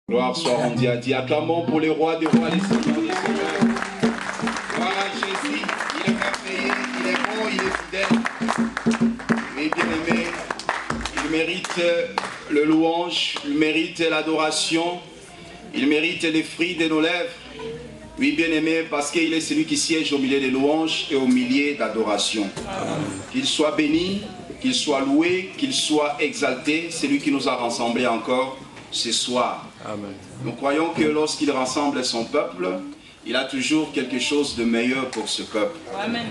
Gloire soit rendue à Dieu. Acclamons pour le roi des rois, les seigneurs des seigneurs. Gloire à Jésus, il est merveilleux, il est bon, il est fidèle. Mais bien aimé, il mérite le louange, il mérite l'adoration, il mérite les fruits de nos lèvres. Oui, bien aimé, parce qu'il est celui qui siège au milieu des louanges et au milieu d'adoration. Qu'il soit béni, qu'il soit loué, qu'il soit exalté, c'est lui qui nous a rassemblés encore ce soir. Amen. Nous croyons que lorsqu'il rassemble son peuple, il a toujours quelque chose de meilleur pour ce peuple. Amen.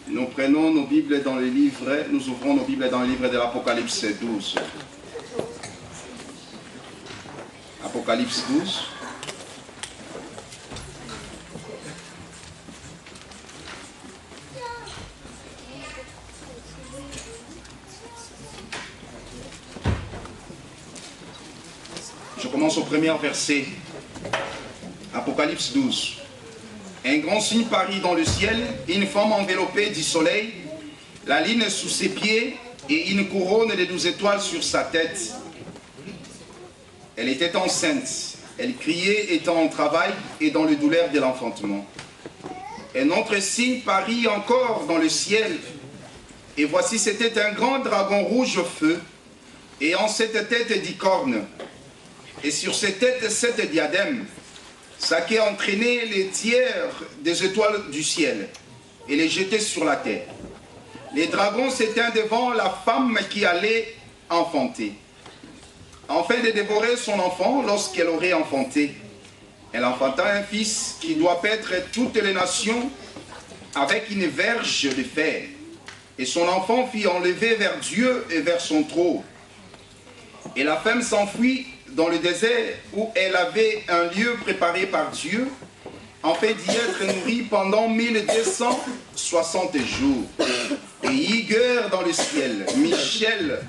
Nous prenons nos Bibles dans les livres, nous ouvrons nos Bibles dans le livre de l'Apocalypse 12. Apocalypse 12. Je commence au premier verset. Apocalypse 12. Un grand signe parut dans le ciel, une femme enveloppée du soleil, la lune sous ses pieds et une couronne de 12 étoiles sur sa tête. Elle était enceinte. Elle criait étant en travail et dans le douleur de l'enfantement. Un autre signe parut encore dans le ciel. Et voici, c'était un grand dragon rouge au feu, ayant 7 têtes 10 cornes. Et sur ses têtes 7 diadèmes, ça qui entraînait les tiers des étoiles du ciel et les jetait sur la terre. Les dragons s'étaient devant la femme qui allait enfanter, afin de dévorer son enfant lorsqu'elle aurait enfanté. Elle enfanta un fils qui doit paître toutes les nations avec une verge de fer. Et son enfant fut enlevé vers Dieu et vers son trône. Et la femme s'enfuit dans le désert où elle avait un lieu préparé par Dieu, afin d'y être nourrie pendant 1260 jours. Et Igueur dans le ciel, Michel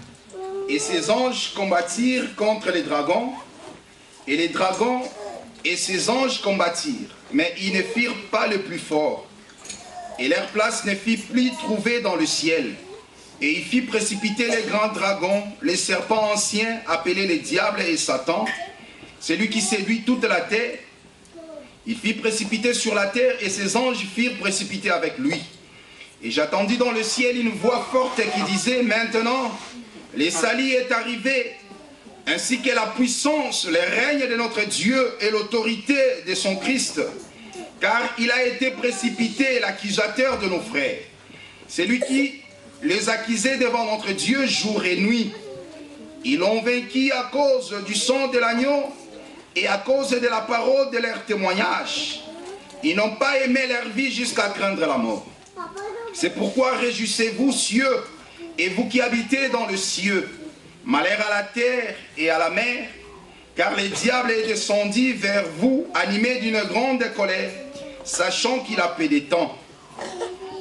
et ses anges combattirent contre les dragons, et les dragons et ses anges combattirent, mais ils ne firent pas le plus fort. Et leur place ne fut plus trouvée dans le ciel. Et il fit précipiter les grands dragons, les serpents anciens, appelés les diables et Satan, celui qui séduit toute la terre. Il fit précipiter sur la terre, et ses anges firent précipiter avec lui. Et j'attendis dans le ciel une voix forte qui disait, maintenant, le salut est arrivé, ainsi que la puissance, le règne de notre Dieu et l'autorité de son Christ. Car il a été précipité l'accusateur de nos frères, celui qui les accusait devant notre Dieu jour et nuit. Ils l'ont vaincu à cause du sang de l'agneau et à cause de la parole de leur témoignage. Ils n'ont pas aimé leur vie jusqu'à craindre la mort. C'est pourquoi réjouissez-vous, cieux, et vous qui habitez dans le cieux. Malheur à la terre et à la mer, car le diable est descendu vers vous, animé d'une grande colère, sachant qu'il a peu de temps.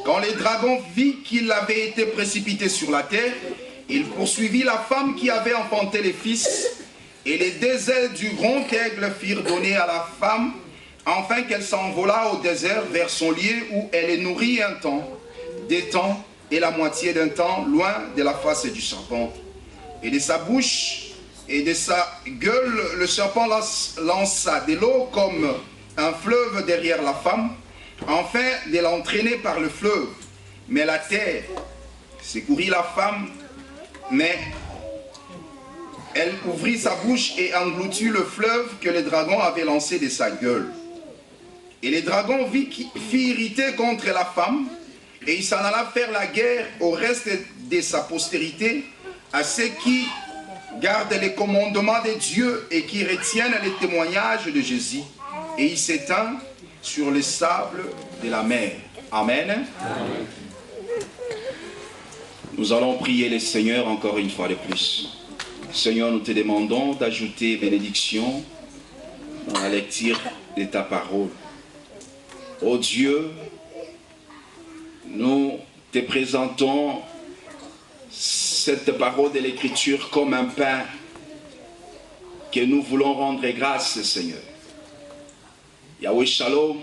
Quand les dragons virent qu'il avait été précipité sur la terre, il poursuivit la femme qui avait enfanté les fils, et les 2 ailes du grand aigle furent données à la femme, afin qu'elle s'envolât au désert vers son lieu où elle est nourrie un temps, 2 temps et la moitié d'un temps, loin de la face du serpent. Et de sa bouche et de sa gueule, le serpent lança de l'eau comme un fleuve derrière la femme, afin de l'entraîner par le fleuve. Mais la terre secourit la femme, mais elle ouvrit sa bouche et engloutit le fleuve que le dragon avait lancé de sa gueule. Et le dragon fut irrité contre la femme, et il s'en alla faire la guerre au reste de sa postérité, à ceux qui gardent les commandements de Dieu et qui retiennent les témoignages de Jésus. Et il s'éteint sur le sable de la mer. Amen. Amen. Nous allons prier le Seigneur encore une fois de plus. Seigneur, nous te demandons d'ajouter bénédiction dans la lecture de ta parole. Ô Dieu, nous te présentons cette parole de l'Écriture comme un pain que nous voulons rendre grâce, Seigneur. Yahweh Shalom,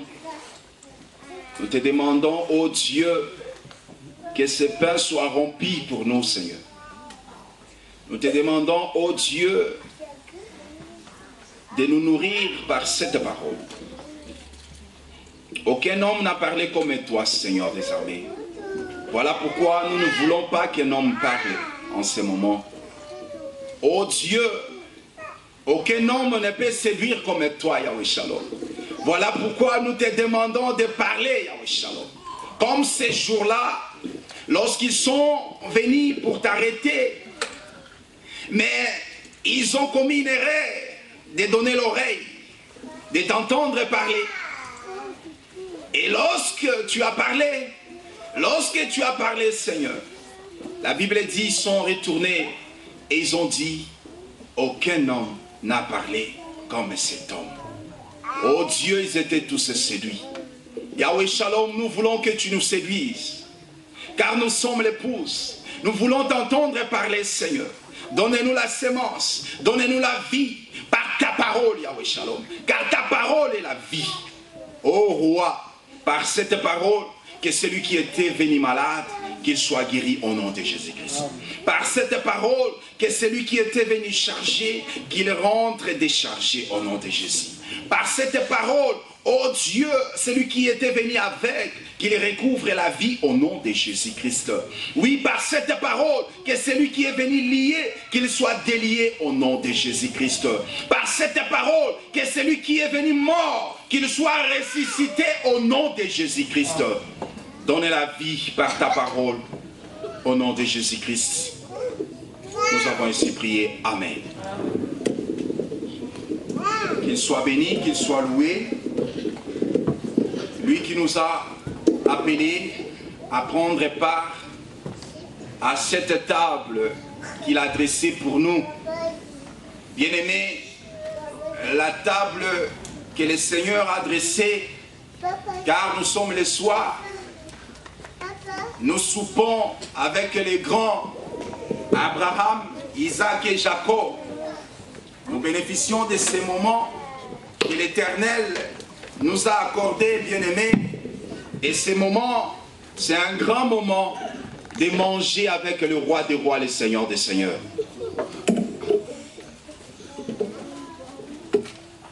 nous te demandons, ô Dieu, que ce pain soit rempli pour nous, Seigneur. Nous te demandons, ô Dieu, de nous nourrir par cette parole. Aucun homme n'a parlé comme toi, Seigneur des armées. Voilà pourquoi nous ne voulons pas qu'un homme parle en ce moment. Oh Dieu, aucun homme ne peut séduire comme toi, Yahweh Shalom. Voilà pourquoi nous te demandons de parler, Yahweh Shalom. Comme ces jours-là, lorsqu'ils sont venus pour t'arrêter, mais ils ont commis une erreur de donner l'oreille, de t'entendre parler. Et lorsque tu as parlé, Seigneur, la Bible dit, ils sont retournés et ils ont dit, aucun homme n'a parlé comme cet homme. Oh Dieu, ils étaient tous séduits. Yahweh Shalom, nous voulons que tu nous séduises, car nous sommes l'épouse. Nous voulons t'entendre parler, Seigneur. Donnez-nous la sémence, donnez-nous la vie par ta parole, Yahweh Shalom, car ta parole est la vie. Oh roi, par cette parole, que celui qui était venu malade, qu'il soit guéri au nom de Jésus-Christ. Par cette parole, que celui qui était venu chargé, qu'il rentre déchargé au nom de Jésus. Par cette parole, oh Dieu, celui qui était venu avec, qu'il recouvre la vie au nom de Jésus-Christ. Oui, par cette parole, que celui qui est venu lié, qu'il soit délié au nom de Jésus-Christ. Par cette parole, que celui qui est venu mort, qu'il soit ressuscité au nom de Jésus-Christ. Donne la vie par ta parole au nom de Jésus-Christ. Nous avons ainsi prié. Amen. Qu'il soit béni, qu'il soit loué. Lui qui nous a appelés à prendre part à cette table qu'il a dressée pour nous. Bien-aimés, la table que le Seigneur a dressée, car nous sommes le soir, nous soupons avec les grands Abraham, Isaac et Jacob. Nous bénéficions de ces moments que l'Éternel nous a accordés, bien-aimés. Et ces moments, c'est un grand moment de manger avec le roi des rois, le Seigneur des seigneurs.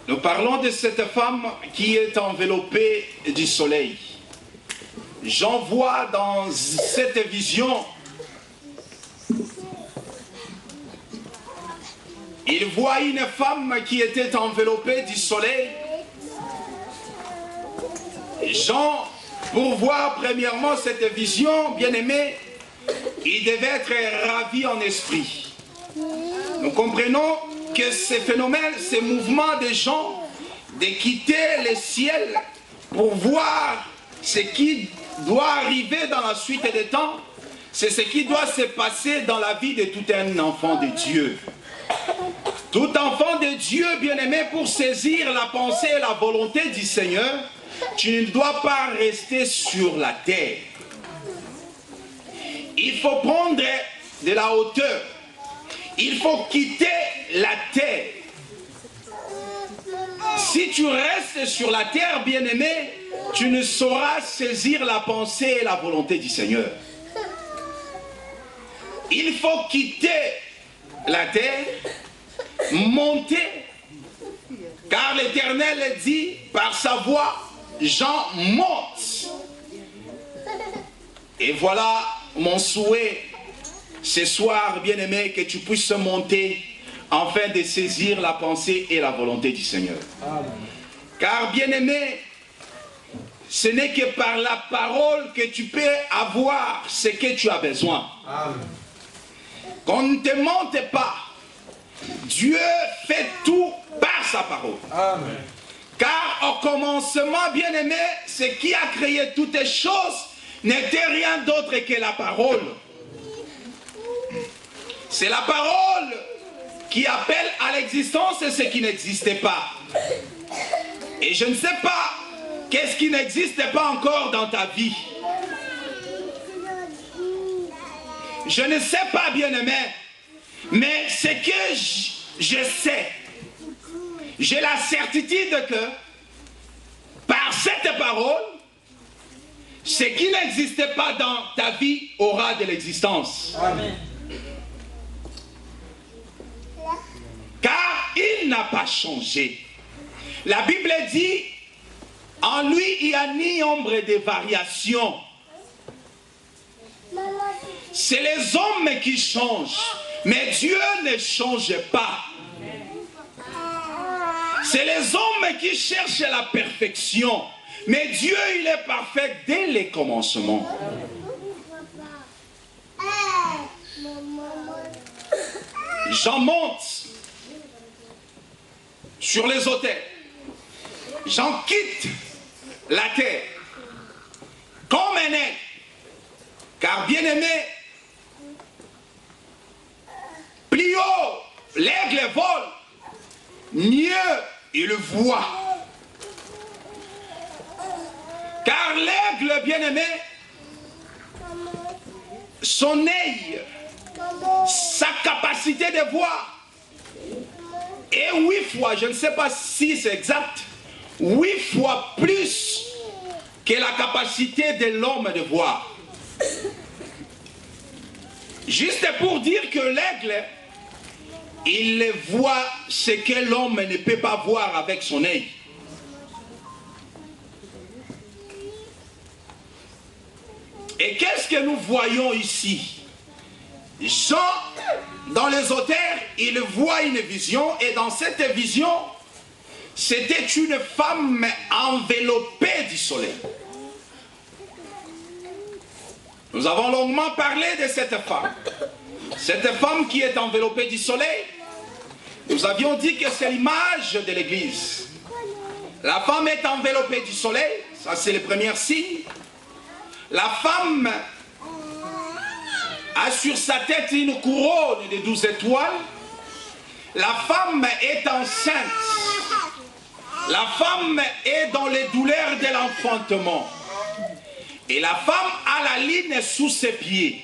Nous parlons de cette femme qui est enveloppée du soleil. J'en vois dans cette vision, il voit une femme qui était enveloppée du soleil. Jean, pour voir premièrement cette vision, bien-aimé, il devait être ravi en esprit. Nous comprenons que ce phénomène, ce mouvement de gens, de quitter le ciel pour voir ce qui doit arriver dans la suite des temps, c'est ce qui doit se passer dans la vie de tout un enfant de Dieu. Tout enfant de Dieu, bien-aimé, pour saisir la pensée et la volonté du Seigneur, tu ne dois pas rester sur la terre. Il faut prendre de la hauteur. Il faut quitter la terre. Si tu restes sur la terre, bien-aimé, tu ne sauras saisir la pensée et la volonté du Seigneur. Il faut quitter la terre, monter, car l'Éternel dit par sa voix, Jean monte. Et voilà mon souhait ce soir, bien-aimé, que tu puisses monter afin de saisir la pensée et la volonté du Seigneur. Amen. Car, bien-aimé, ce n'est que par la parole que tu peux avoir ce que tu as besoin. Amen. Qu'on ne te mente pas. Dieu fait tout par sa parole. Amen. Car au commencement, bien-aimé, ce qui a créé toutes les choses n'était rien d'autre que la parole. C'est la parole qui appelle à l'existence ce qui n'existait pas. Et je ne sais pas qu'est-ce qui n'existe pas encore dans ta vie. Je ne sais pas, bien-aimé, mais ce que je sais, j'ai la certitude que par cette parole, ce qui n'existait pas dans ta vie aura de l'existence. Amen. Car il il n'a pas changé. La Bible dit, en lui, il n'y a ni ombre de variation. C'est les hommes qui changent, mais Dieu ne change pas. C'est les hommes qui cherchent la perfection, mais Dieu, il est parfait dès les commencements. J'en monte sur les autels. J'en quitte la terre comme un aigle. Car bien aimé, plus haut l'aigle vole, mieux il voit. Car l'aigle bien aimé, son œil, sa capacité de voir est 8 fois, je ne sais pas si c'est exact, 8 fois plus que la capacité de l'homme de voir. Juste pour dire que l'aigle, il voit ce que l'homme ne peut pas voir avec son œil. Et qu'est-ce que nous voyons ici? Jean, dans les auteurs, il voit une vision, et dans cette vision, c'était une femme enveloppée du soleil. Nous avons longuement parlé de cette femme. Cette femme qui est enveloppée du soleil, nous avions dit que c'est l'image de l'Église. La femme est enveloppée du soleil, ça c'est le premier signe. La femme a sur sa tête une couronne de 12 étoiles. La femme est enceinte. La femme est dans les douleurs de l'enfantement. Et la femme a la ligne sous ses pieds.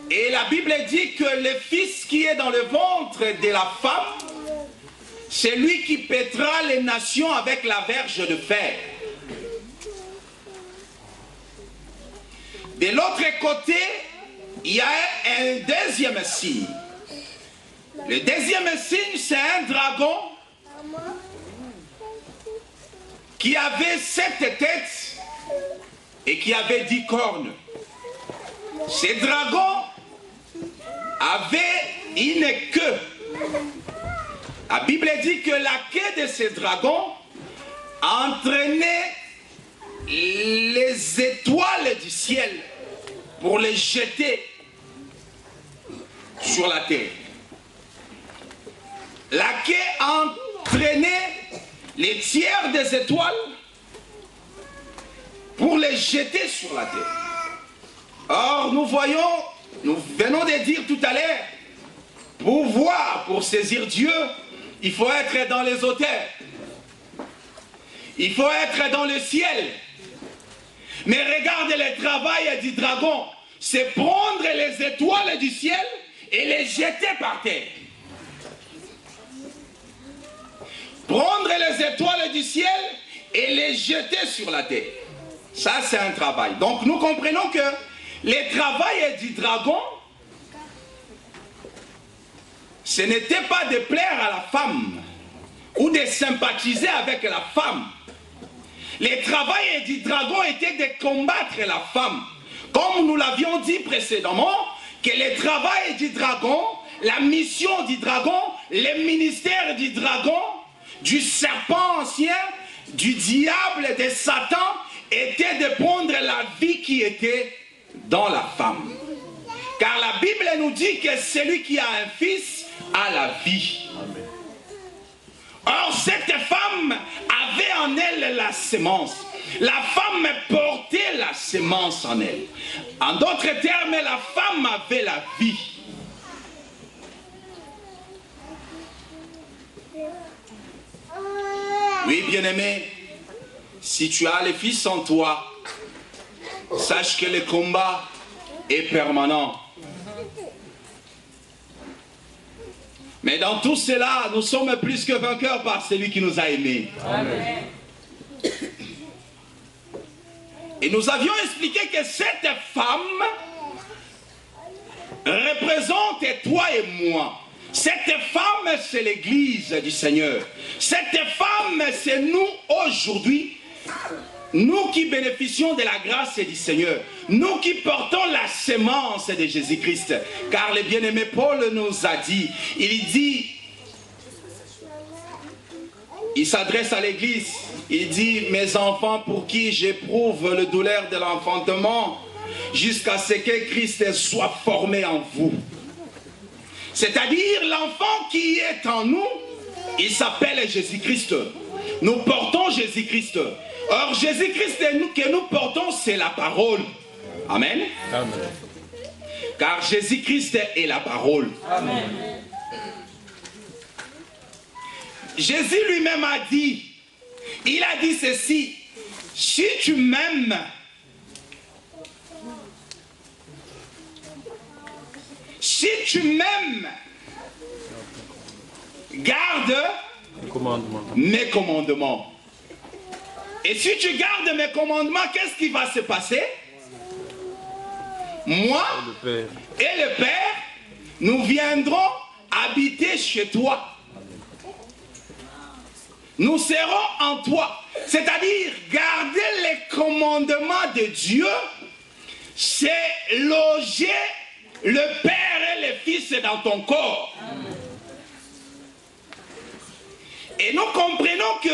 Et la Bible dit que le fils qui est dans le ventre de la femme, c'est lui qui pètera les nations avec la verge de fer. De l'autre côté, il y a un deuxième signe. Le deuxième signe, c'est un dragon qui avait 7 têtes et qui avait 10 cornes. Ce dragon avait une queue. La Bible dit que la queue de ce dragon entraînait les étoiles du ciel pour les jeter sur la terre. La queue entraînait les tiers des étoiles pour les jeter sur la terre. Or, nous venons de dire tout à l'heure, pour voir, pour saisir Dieu, il faut être dans les hauteurs. Il faut être dans le ciel. Mais regarde le travail du dragon, c'est prendre les étoiles du ciel et les jeter par terre. Prendre les étoiles du ciel et les jeter sur la terre. Ça, c'est un travail. Donc, nous comprenons que le travail du dragon, ce n'était pas de plaire à la femme ou de sympathiser avec la femme. Le travail du dragon était de combattre la femme. Comme nous l'avions dit précédemment, que le travail du dragon, la mission du dragon, le ministère du dragon, du serpent ancien, du diable, de Satan, était de prendre la vie qui était dans la femme. Car la Bible nous dit que celui qui a un fils a la vie. Or, cette femme avait en elle la sémence. La femme portait la sémence en elle. En d'autres termes, la femme avait la vie. Oui, bien-aimé, si tu as le Fils en toi, sache que le combat est permanent. Mais dans tout cela, nous sommes plus que vainqueurs par celui qui nous a aimés. Amen. Et nous avions expliqué que cette femme représente toi et moi. Cette femme, c'est l'église du Seigneur. Cette femme, c'est nous aujourd'hui. Nous qui bénéficions de la grâce du Seigneur. Nous qui portons la sémence de Jésus-Christ. Car le bien-aimé Paul nous a dit, il s'adresse à l'église. Il dit, mes enfants pour qui j'éprouve le douleur de l'enfantement, jusqu'à ce que Christ soit formé en vous. C'est-à-dire l'enfant qui est en nous, il s'appelle Jésus-Christ. Nous portons Jésus-Christ. Or, Jésus-Christ que nous portons, c'est la parole. Amen. Amen. Car Jésus-Christ est la parole. Amen. Jésus lui-même a dit, il a dit ceci, si tu m'aimes, si tu m'aimes, garde mes commandements. Et si tu gardes mes commandements, qu'est-ce qui va se passer? Moi et le Père, nous viendrons habiter chez toi. Nous serons en toi. C'est-à-dire, garder les commandements de Dieu, c'est loger le Père et le Fils dans ton corps. Et nous comprenons que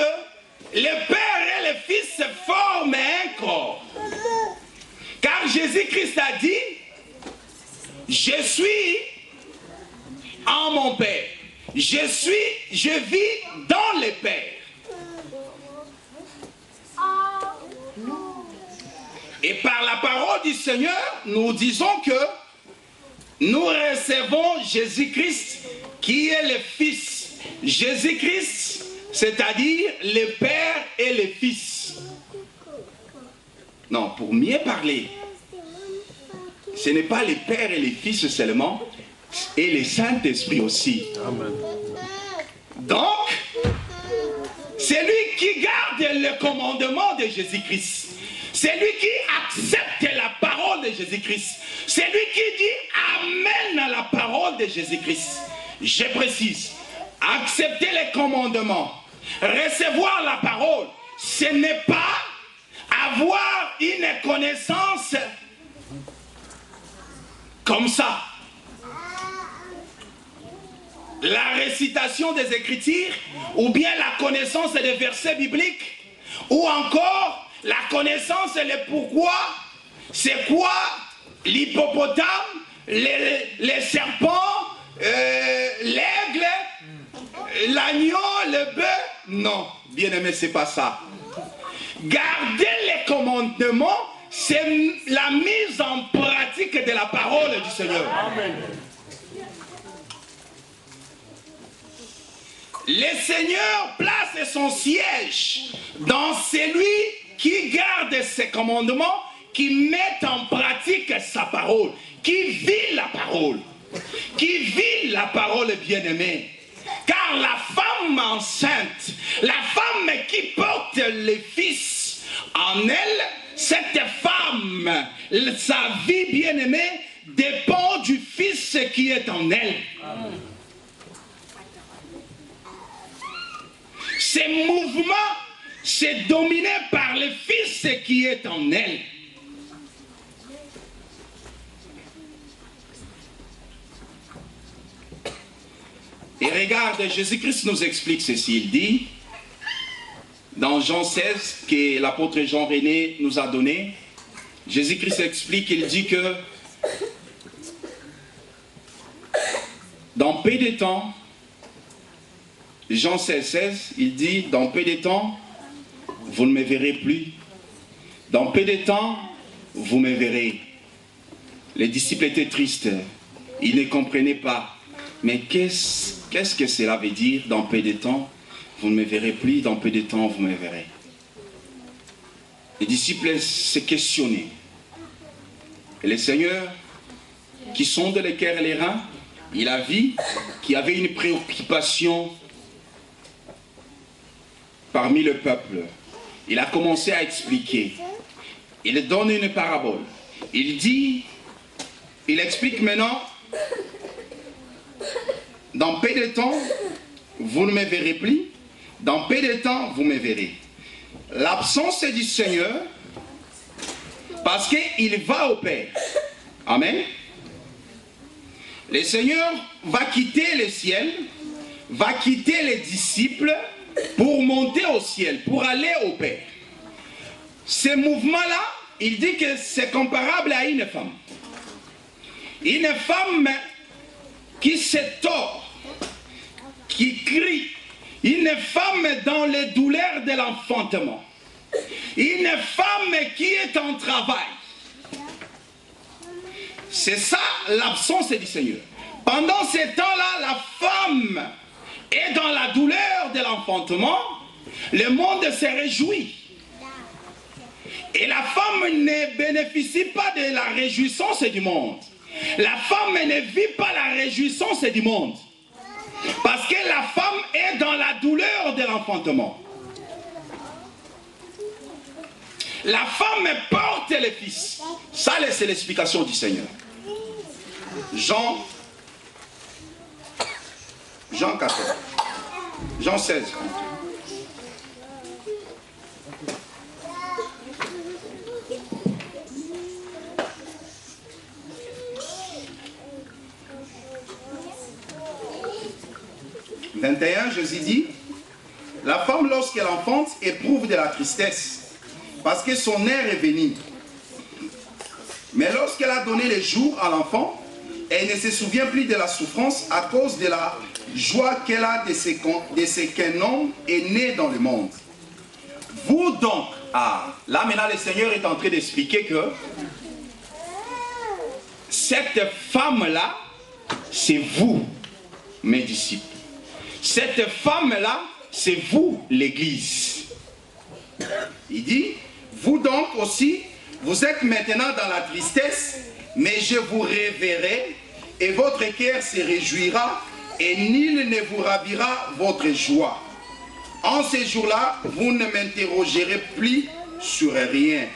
le Père et le Fils forment un corps. Car Jésus-Christ a dit, je suis en mon Père. Je vis dans le Père. Et par la parole du Seigneur, nous disons que nous recevons Jésus-Christ qui est le Fils. Jésus-Christ, c'est-à-dire le Père et le Fils. Non, pour mieux parler, ce n'est pas le Père et le Fils seulement, et le Saint-Esprit aussi. Amen. Donc, c'est lui qui garde le commandement de Jésus-Christ. C'est lui qui accepte la parole de Jésus-Christ. C'est lui qui dit Amen à la parole de Jésus-Christ. Je précise, accepter les commandements, recevoir la parole, ce n'est pas avoir une connaissance comme ça. La récitation des Écritures, ou bien la connaissance des versets bibliques, ou encore la connaissance le pourquoi, c'est quoi l'hippopotame, les serpents, l'aigle, l'agneau, le bœuf. Non, bien aimé, c'est pas ça. Garder les commandements, c'est la mise en pratique de la parole du Seigneur. Amen. Le Seigneur place son siège dans celui qui garde ses commandements, qui met en pratique sa parole, qui vit la parole, bien-aimée. Car la femme enceinte, la femme qui porte le Fils en elle, cette femme, sa vie bien-aimée, dépend du Fils qui est en elle. Ces mouvements, c'est dominé par le Fils qui est en elle. Et regarde, Jésus-Christ nous explique ceci. Il dit, dans Jean 16, que l'apôtre Jean René nous a donné, Jésus-Christ explique, il dit que dans peu de temps, Jean 16, 16, il dit, dans peu de temps, vous ne me verrez plus. Dans peu de temps, vous me verrez. Les disciples étaient tristes. Ils ne comprenaient pas. Mais qu'est-ce que cela veut dire, dans peu de temps, vous ne me verrez plus, dans peu de temps, vous me verrez. Les disciples se questionnaient. Et le Seigneur, qui sonde les cœurs et les reins, il a vu qu'il y avait une préoccupation parmi le peuple. Il a commencé à expliquer. Il donne une parabole. Il dit, il explique maintenant Dans peu de temps, vous ne me verrez plus. Dans peu de temps, vous me verrez. L'absence du Seigneur, parce qu'il va au Père. Amen. Le Seigneur va quitter le ciel, va quitter les disciples pour monter au ciel, pour aller au Père. Ce mouvement-là, il dit que c'est comparable à une femme. Une femme qui se tord, qui crie. Une femme dans les douleurs de l'enfantement. Une femme qui est en travail. C'est ça l'absence du Seigneur. Pendant ce temps-là, la femme est dans la douleur de l'enfantement. Le monde se réjouit. Et la femme ne bénéficie pas de la réjouissance du monde. La femme ne vit pas la réjouissance du monde. Parce que la femme est dans la douleur de l'enfantement. La femme porte le fils. Ça, c'est l'explication du Seigneur. Jean 14. Jean 16. « 21, Jésus dit, la femme lorsqu'elle enfante éprouve de la tristesse, parce que son heure est venue. Mais lorsqu'elle a donné le jour à l'enfant, elle ne se souvient plus de la souffrance à cause de la joie qu'elle a de ce qu'un homme est né dans le monde. Vous donc, là maintenant le Seigneur est en train d'expliquer que cette femme-là, c'est vous, mes disciples. Cette femme-là, c'est vous, l'Église. Il dit, vous donc aussi, vous êtes maintenant dans la tristesse, mais je vous reverrai, et votre cœur se réjouira, et nul ne vous ravira votre joie. En ces jours-là, vous ne m'interrogerez plus sur rien.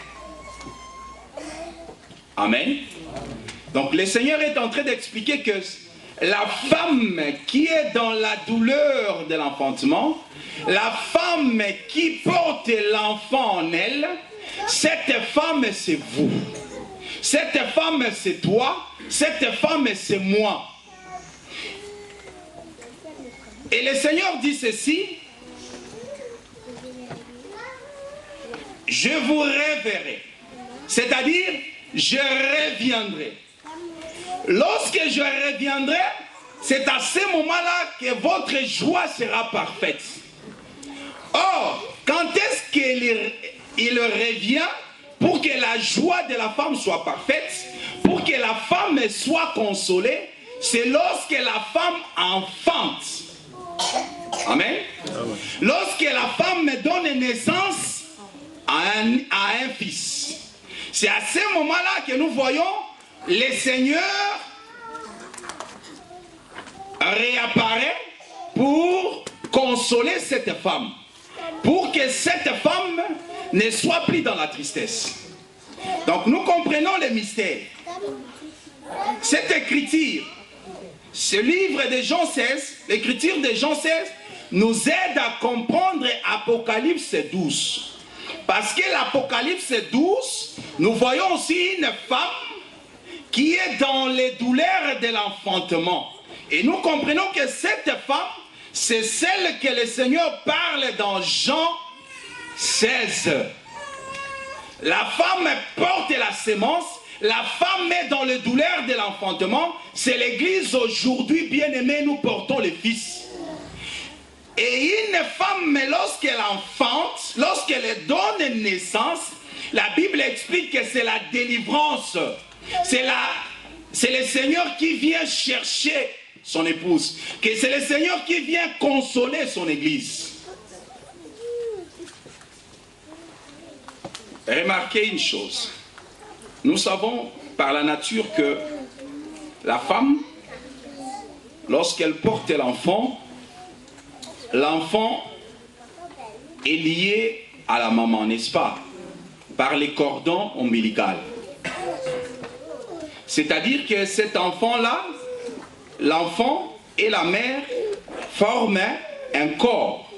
Amen. Donc le Seigneur est en train d'expliquer que la femme qui est dans la douleur de l'enfantement, la femme qui porte l'enfant en elle, cette femme c'est vous. Cette femme c'est toi, cette femme c'est moi. Et le Seigneur dit ceci, je vous reverrai, c'est-à-dire je reviendrai. Lorsque je reviendrai, c'est à ce moment-là que votre joie sera parfaite. Or, quand est-ce qu'il revient pour que la joie de la femme soit parfaite, pour que la femme soit consolée, c'est lorsque la femme enfante. Amen. Lorsque la femme donne naissance à un fils. C'est à ce moment-là que nous voyons le Seigneur réapparaît pour consoler cette femme. Pour que cette femme ne soit plus dans la tristesse. Donc nous comprenons le mystère. Cette écriture, ce livre de Jean 16, l'écriture de Jean 16, nous aide à comprendre Apocalypse 12. Parce que l'Apocalypse 12, nous voyons aussi une femme qui est dans les douleurs de l'enfantement. Et nous comprenons que cette femme, c'est celle que le Seigneur parle dans Jean 16. La femme porte la sémence, la femme est dans les douleurs de l'enfantement. C'est l'Église aujourd'hui, bien-aimée, nous portons le Fils. Et une femme, lorsqu'elle enfante, lorsqu'elle donne naissance, la Bible explique que c'est la délivrance. C'est le Seigneur qui vient chercher son épouse. Que c'est le Seigneur qui vient consoler son Église. Remarquez une chose. Nous savons par la nature que la femme, lorsqu'elle porte l'enfant, l'enfant est lié à la maman, n'est-ce pas? Par les cordons ombilicaux. C'est-à-dire que cet enfant-là l'enfant et la mère forment un corps.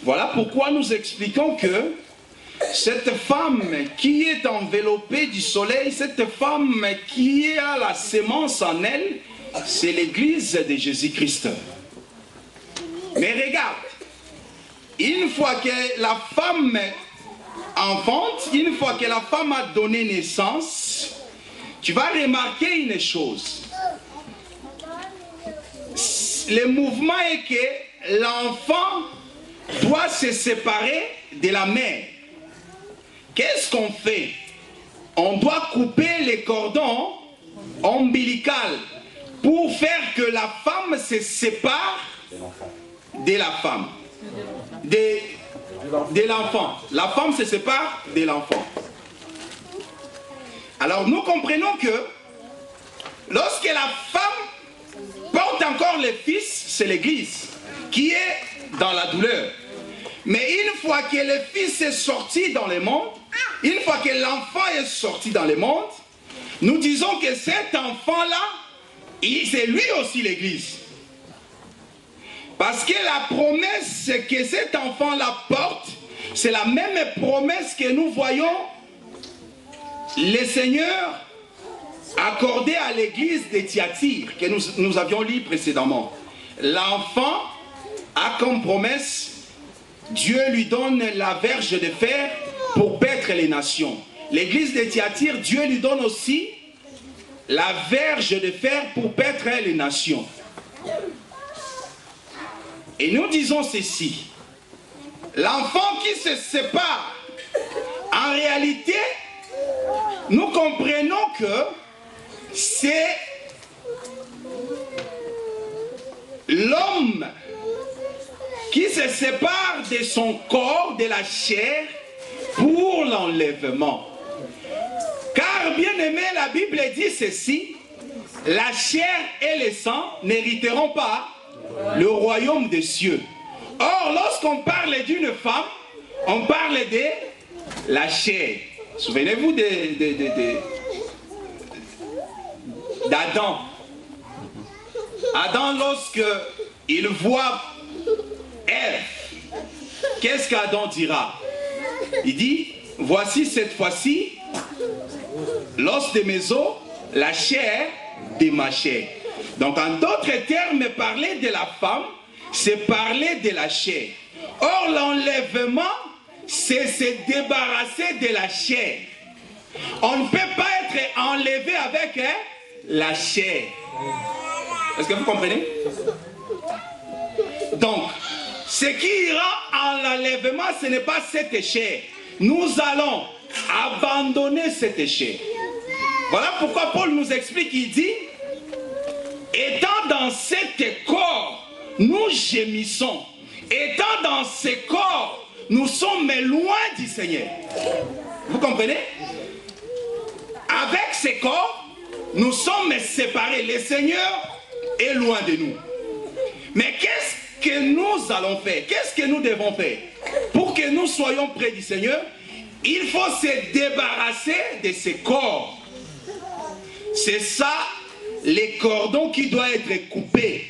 Voilà pourquoi nous expliquons que cette femme qui est enveloppée du soleil, cette femme qui a la sémence en elle, c'est l'église de Jésus-Christ. Mais regarde, une fois que la femme enfante, une fois que la femme a donné naissance, tu vas remarquer une chose. Le mouvement est que l'enfant doit se séparer de la mère. Qu'est-ce qu'on fait? On doit couper les cordons ombilicaux pour faire que la femme se sépare de la femme. De l'enfant. La femme se sépare de l'enfant. Alors nous comprenons que lorsque la femme porte encore le fils, c'est l'église qui est dans la douleur. Mais une fois que le fils est sorti dans le monde, une fois que l'enfant est sorti dans le monde, nous disons que cet enfant-là, c'est lui aussi l'église. Parce que la promesse que cet enfant-là porte, c'est la même promesse que nous voyons le Seigneur accorder à l'église de Thyatire, que nous avions lu précédemment. L'enfant a comme promesse, Dieu lui donne la verge de fer pour paître les nations. L'église de Thyatire, Dieu lui donne aussi la verge de fer pour paître les nations. Et nous disons ceci, l'enfant qui se sépare, en réalité, nous comprenons que c'est l'homme qui se sépare de son corps, de la chair, pour l'enlèvement. Car, bien aimé, la Bible dit ceci, la chair et le sang n'hériteront pas le royaume des cieux. Or, lorsqu'on parle d'une femme, on parle de la chair. Souvenez-vous d'Adam. Adam, lorsque il voit Ève, qu'est-ce qu'Adam dira? Il dit, voici cette fois-ci l'os de mes os, la chair de ma chair. Donc en d'autres termes, parler de la femme, c'est parler de la chair. Or l'enlèvement, c'est se débarrasser de la chair. On ne peut pas être enlevé avec la chair. Est-ce que vous comprenez? Donc, ce qui ira en l'enlèvement, ce n'est pas cette chair. Nous allons abandonner cette chair. Voilà pourquoi Paul nous explique, il dit, étant dans cet corps, nous gémissons. Étant dans ce corps, nous sommes loin du Seigneur. Vous comprenez? Avec ce corps, nous sommes séparés. Le Seigneur est loin de nous. Mais qu'est-ce que nous allons faire? Qu'est-ce que nous devons faire? Pour que nous soyons près du Seigneur, il faut se débarrasser de ce corps. C'est ça, les cordons qui doivent être coupés.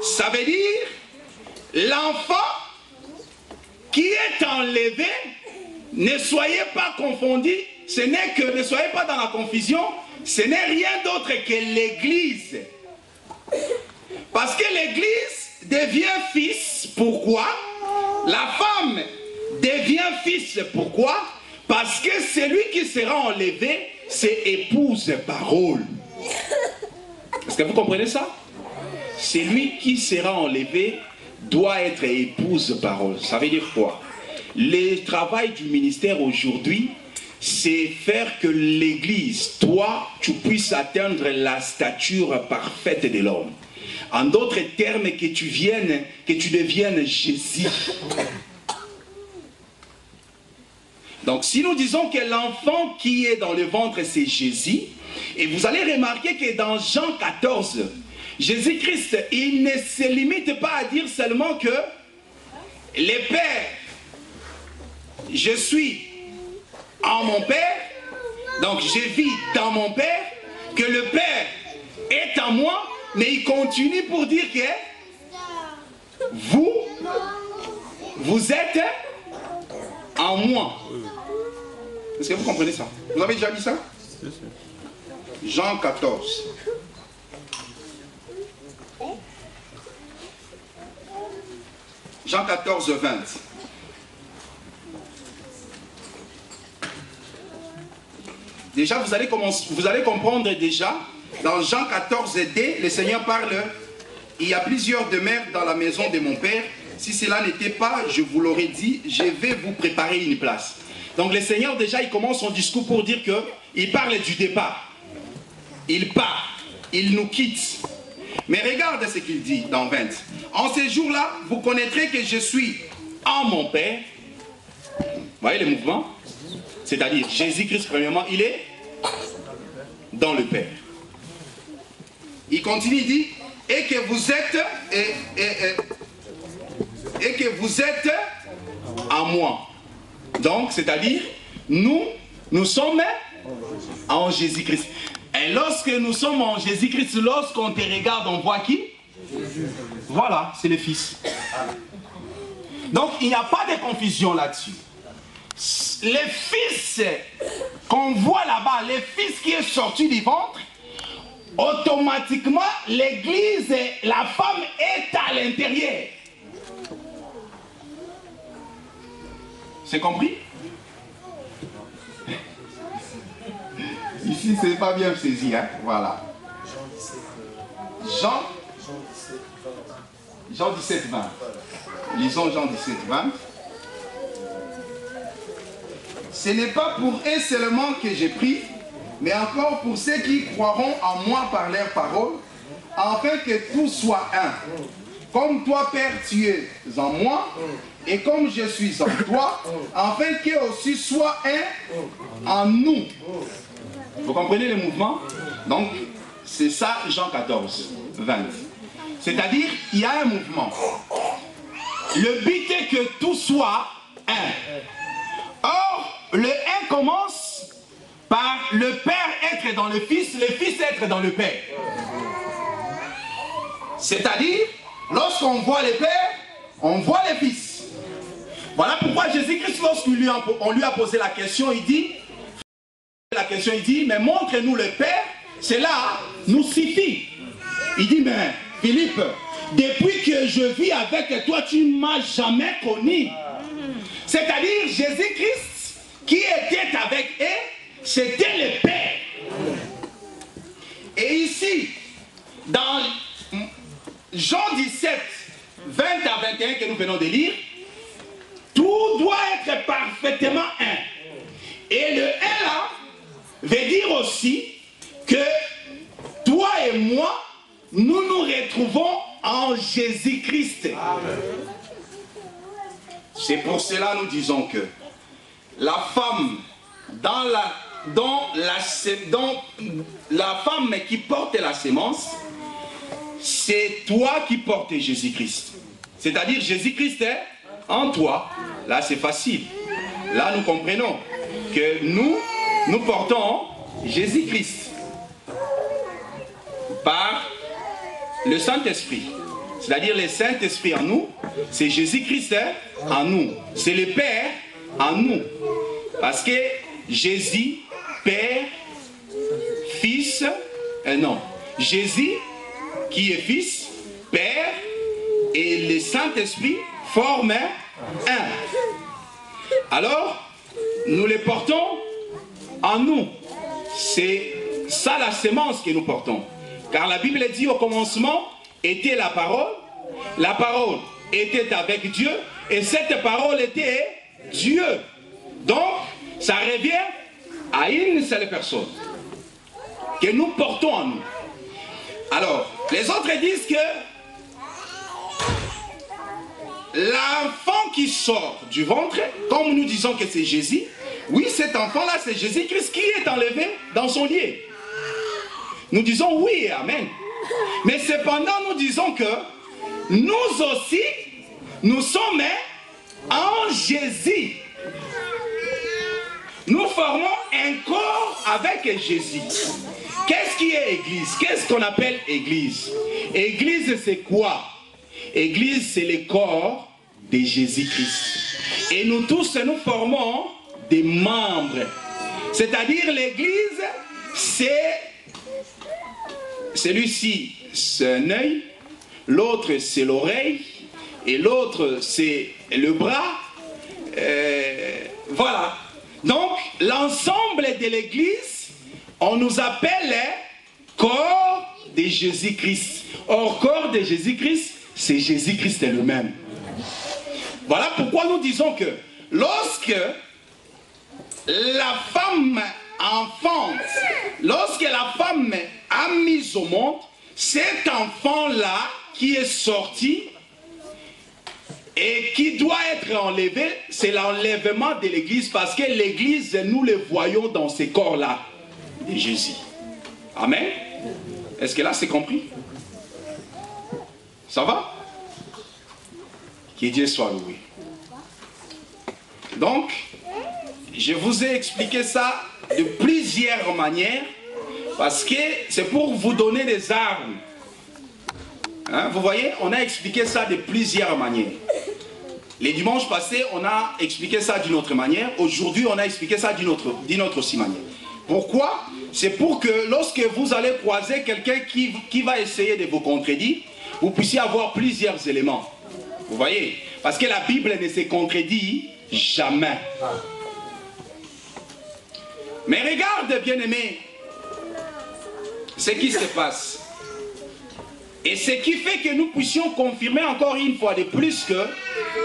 Ça veut dire, l'enfant qui est enlevé, ne soyez pas confondus, ce n'est que, ne soyez pas dans la confusion, ce n'est rien d'autre que l'Église. Parce que l'Église devient fils, pourquoi? La femme devient fils, pourquoi? Parce que celui qui sera enlevé, c'est épouse parole. Est-ce que vous comprenez ça? Celui qui sera enlevé doit être épouse parole. Ça veut dire quoi? Le travail du ministère aujourd'hui, c'est faire que l'Église, toi, tu puisses atteindre la stature parfaite de l'homme. En d'autres termes, que tu deviennes Jésus. Donc, si nous disons que l'enfant qui est dans le ventre, c'est Jésus, et vous allez remarquer que dans Jean 14, Jésus-Christ, il ne se limite pas à dire seulement que le Père, je suis en mon Père, Donc je vis dans mon Père, que le Père est en moi, mais il continue pour dire que vous êtes en moi. Est-ce que vous comprenez ça? Vous avez déjà dit ça? Jean 14. Jean 14, 20. Déjà, vous allez comprendre déjà, dans Jean 14, D, le Seigneur parle, il y a plusieurs demeures dans la maison de mon Père. Si cela n'était pas, je vous l'aurais dit, je vais vous préparer une place. Donc le Seigneur déjà, il commence son discours pour dire qu'il parle du départ. Il part, il nous quitte. Mais regarde ce qu'il dit dans 20. En ces jours-là, vous connaîtrez que je suis en mon Père. Vous voyez le mouvement? C'est-à-dire, Jésus-Christ, premièrement, il est dans le Père. Il continue, il dit, et que vous êtes, et que vous êtes en moi. Donc, c'est-à-dire, nous sommes en Jésus-Christ. Et lorsque nous sommes en Jésus-Christ, lorsqu'on te regarde, on voit qui? Voilà, c'est le Fils. Donc, il n'y a pas de confusion là-dessus. Le Fils qu'on voit là-bas, le Fils qui est sorti du ventre, automatiquement, l'Église, la femme est à l'intérieur. C'est compris? Ici, c'est pas bien saisi, hein? Voilà. Jean 17, 20. Lisons Jean 17, 20. Ce n'est pas pour eux seulement que j'ai pris, mais encore pour ceux qui croiront en moi par leurs paroles, afin que tout soit un. Comme toi, Père, tu es en moi, et comme je suis en toi, afin qu'eux aussi soient un en nous. Vous comprenez le mouvement? Donc, c'est ça Jean 14, 20. C'est-à-dire, il y a un mouvement. Le but est que tout soit un. Or, le un commence par le Père être dans le Fils être dans le Père. C'est-à-dire, lorsqu'on voit le Père, on voit le Fils. Voilà pourquoi Jésus-Christ, lorsqu'on lui a posé la question, il dit, mais montre-nous le Père, cela nous suffit. Il dit, mais Philippe, depuis que je vis avec toi, tu ne m'as jamais connu. C'est-à-dire, Jésus-Christ, qui était avec eux, c'était le Père. Et ici, dans Jean 17, 20 à 21 que nous venons de lire, tout doit être parfaitement un. Et le un là veut dire aussi que toi et moi, nous nous retrouvons en Jésus-Christ. C'est pour cela nous disons que la femme, dans la femme qui porte la sémence, c'est toi qui portes Jésus-Christ. C'est-à-dire Jésus-Christ est en toi. Là c'est facile. Là nous comprenons que nous portons Jésus-Christ par le Saint-Esprit. C'est-à-dire le Saint-Esprit en nous, c'est Jésus-Christ en nous. C'est le Père en nous. Parce que Jésus, Père, Fils, non. Jésus qui est Fils, Père et le Saint-Esprit forment un. Alors, nous les portons en nous. C'est ça la sémence que nous portons. Car la Bible dit au commencement était la parole était avec Dieu et cette parole était Dieu. Donc, ça revient à une seule personne que nous portons en nous. Alors, les autres disent que l'enfant qui sort du ventre, comme nous disons que c'est Jésus, oui, cet enfant-là, c'est Jésus-Christ qui est enlevé dans son lit. Nous disons oui et amen. Mais cependant, nous disons que nous aussi, nous sommes en Jésus. nous formons un corps avec Jésus. Qu'est-ce qui est Église? Qu'est-ce qu'on appelle Église? Église, c'est quoi? Église, c'est le corps de Jésus-Christ. Et nous tous, nous formons des membres. C'est-à-dire l'Église, c'est celui-ci, c'est un œil, l'autre, c'est l'oreille, et l'autre, c'est le bras. Voilà. Donc, l'ensemble de l'Église, on nous appelle corps de Jésus-Christ. Or, corps de Jésus-Christ, c'est Jésus-Christ lui-même. Voilà pourquoi nous disons que lorsque la femme enfante, lorsque la femme a mis au monde, cet enfant-là qui est sorti et qui doit être enlevé, c'est l'enlèvement de l'Église, parce que l'Église, nous le voyons dans ces corps-là de Jésus. Amen. Est-ce que là c'est compris? Ça va? Que Dieu soit loué. Donc, je vous ai expliqué ça de plusieurs manières, parce que c'est pour vous donner des armes. Hein, vous voyez, on a expliqué ça de plusieurs manières. Les dimanches passés, on a expliqué ça d'une autre manière. Aujourd'hui, on a expliqué ça d'une autre aussi manière. Pourquoi? C'est pour que lorsque vous allez croiser quelqu'un qui va essayer de vous contredire, vous puissiez avoir plusieurs éléments. Vous voyez? Parce que la Bible ne se contredit jamais. Mais regarde, bien-aimé, ce qui se passe. Et ce qui fait que nous puissions confirmer encore une fois de plus que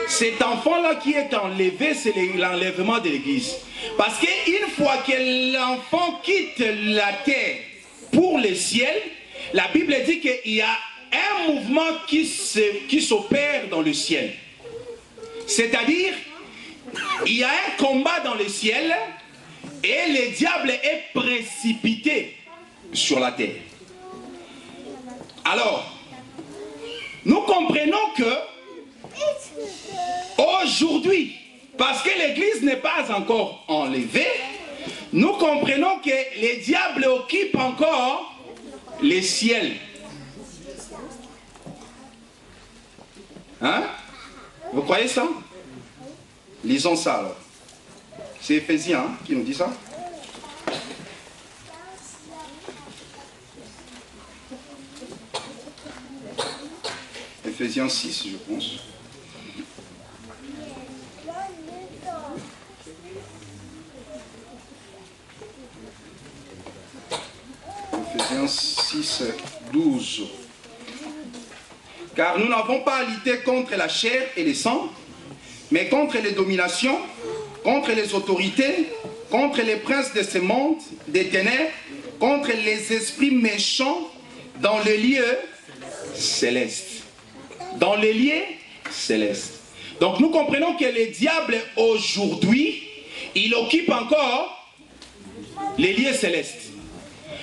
cet enfant-là qui est enlevé, c'est l'enlèvement de l'Église. Parce qu'une fois que l'enfant quitte la terre pour le ciel, la Bible dit qu'il y a un mouvement qui s'opère dans le ciel. C'est-à-dire, il y a un combat dans le ciel et le diable est précipité sur la terre. Alors, nous comprenons que aujourd'hui, parce que l'Église n'est pas encore enlevée, nous comprenons que le diable occupe encore les ciels. Hein? Vous croyez ça? Lisons ça alors. C'est Éphésiens qui nous dit ça. Éphésiens 6, je pense. Éphésiens 6, 12. Car nous n'avons pas à lutter contre la chair et le sang, mais contre les dominations, contre les autorités, contre les princes de ce monde, des ténèbres, contre les esprits méchants dans les lieux célestes. Dans les lieux célestes. Donc nous comprenons que le diable aujourd'hui, il occupe encore les lieux célestes.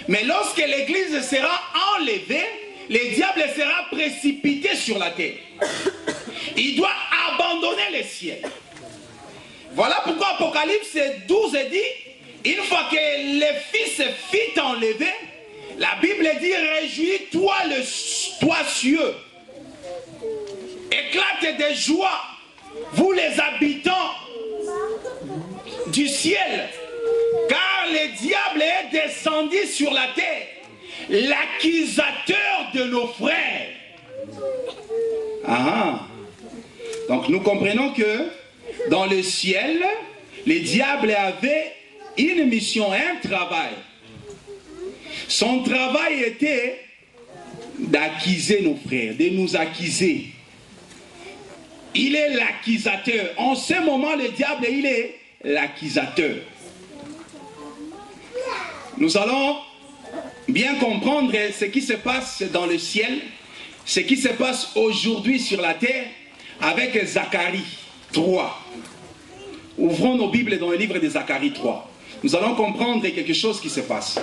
Mais lorsque l'Église sera enlevée, le diable sera précipité sur la terre. Il doit abandonner les ciels. Voilà pourquoi Apocalypse 12 dit, une fois que le Fils fut enlevé, la Bible dit, réjouis-toi, toi cieux. Éclate de joie, vous les habitants du ciel, car le diable est descendu sur la terre, l'accusateur de nos frères. Ah. Donc nous comprenons que dans le ciel, le diable avait une mission, un travail. Son travail était d'accuser nos frères, de nous accuser. Il est l'accusateur. En ce moment, le diable, il est l'accusateur. Nous allons bien comprendre ce qui se passe dans le ciel, ce qui se passe aujourd'hui sur la terre avec Zacharie 3. Ouvrons nos Bibles dans le livre de Zacharie 3. Nous allons comprendre quelque chose qui se passe.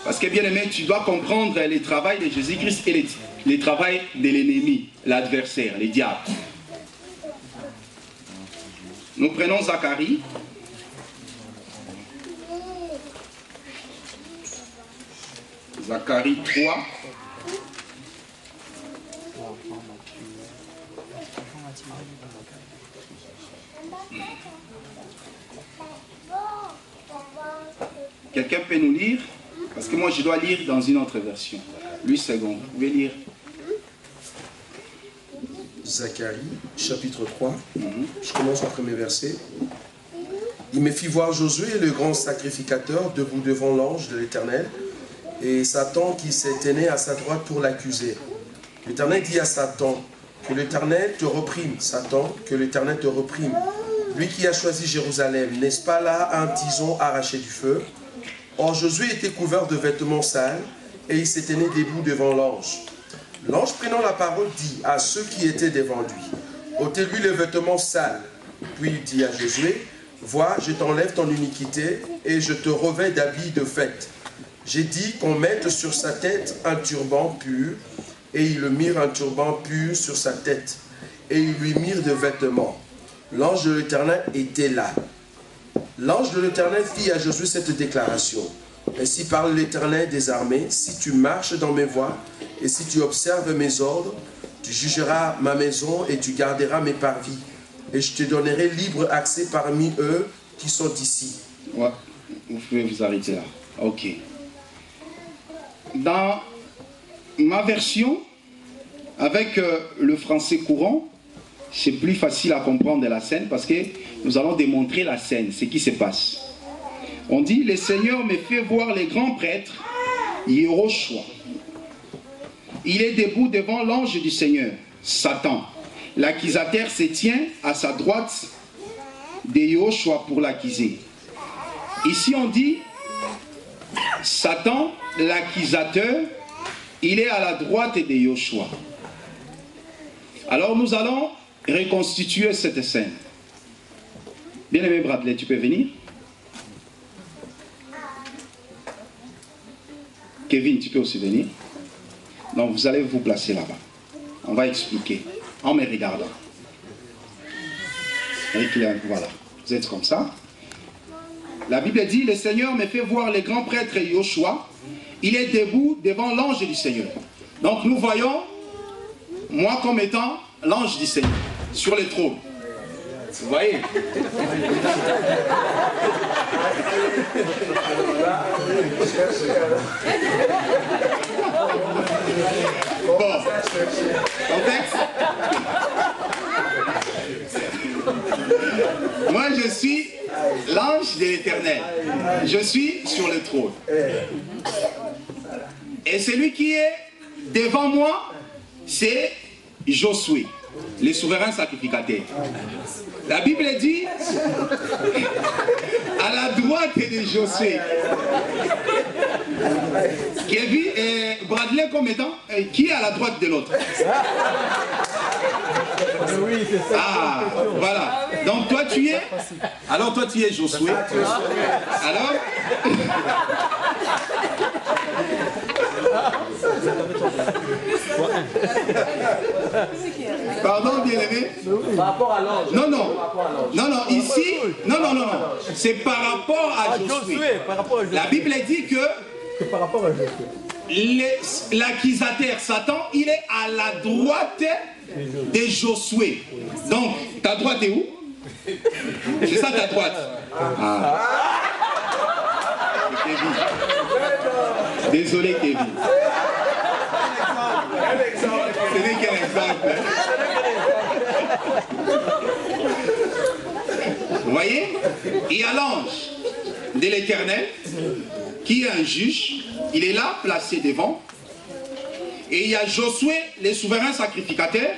Parce que bien aimé, tu dois comprendre le travail de Jésus-Christ et le travail de l'ennemi, l'adversaire, le diable. Nous prenons Zacharie. Zacharie 3. Quelqu'un peut nous lire? Parce que moi je dois lire dans une autre version. Lui, second. Vous pouvez lire? Zacharie, chapitre 3. Je commence au premier verset. Il me fit voir Josué, le grand sacrificateur, debout devant l'ange de l'Éternel, et Satan qui s'est tenu à sa droite pour l'accuser. L'Éternel dit à Satan, que l'Éternel te reprime, Satan, que l'Éternel te reprime. Lui qui a choisi Jérusalem, n'est-ce pas là un tison arraché du feu? Or Josué était couvert de vêtements sales, et il s'est tenu debout devant l'ange. L'ange prenant la parole dit à ceux qui étaient devant lui, ôtez-lui les vêtements sales. Puis il dit à Josué, vois, je t'enlève ton iniquité, et je te revêts d'habits de fête. J'ai dit qu'on mette sur sa tête un turban pur, et ils le mirent un turban pur sur sa tête, et ils lui mirent des vêtements. L'ange de l'Éternel était là. L'ange de l'Éternel fit à Josué cette déclaration. Ainsi parle l'Éternel des armées, si tu marches dans mes voies, et si tu observes mes ordres, tu jugeras ma maison et tu garderas mes parvis. Et je te donnerai libre accès parmi eux qui sont ici. Ouais, vous pouvez vous arrêter là. Ok. Dans ma version, avec le français courant, c'est plus facile à comprendre la scène parce que nous allons démontrer la scène, ce qui se passe. On dit, le Seigneur me fait voir les grands prêtres, Yehoshua. Il est debout devant l'ange du Seigneur, Satan. L'accusateur se tient à sa droite de Yehoshua pour l'accuser. Ici on dit, Satan, l'accusateur, il est à la droite de Yehoshua. Alors nous allons reconstituer cette scène. Bien-aimé Bradley, tu peux venir? Kevin, tu peux aussi venir. Donc vous allez vous placer là-bas. On va expliquer en me regardant. Voilà, vous êtes comme ça. La Bible dit, le Seigneur me fait voir le grand prêtre Yehoshua. Il est debout devant l'ange du Seigneur. Donc nous voyons, moi comme étant l'ange du Seigneur, sur le trône. Vous voyez? Bon, contexte. Moi je suis l'ange de l'Éternel. Je suis sur le trône. Et celui qui est devant moi, c'est Josué, le souverain sacrificateur. La Bible dit à la droite de Josué. Kevin et Bradley comme étant qui est à la droite de l'autre? Ah, voilà. Donc toi tu es. Alors toi tu es Josué. Alors. Pardon, bien-aimé? Par rapport à l'ange. Non, non. Non, non, ici. Non, non, non, non. C'est par rapport à Josué. La Bible dit que. Par rapport à Josué. L'accusateur Satan, il est à la droite de Josué. Donc, ta droite est où? C'est ça ta droite. Ah. Kevin. Désolé, Kevin. Ce n'est qu'un exemple. Vous voyez? Il y a l'ange de l'Éternel qui est un juge. Il est là, placé devant. Et il y a Josué, le souverain sacrificateur,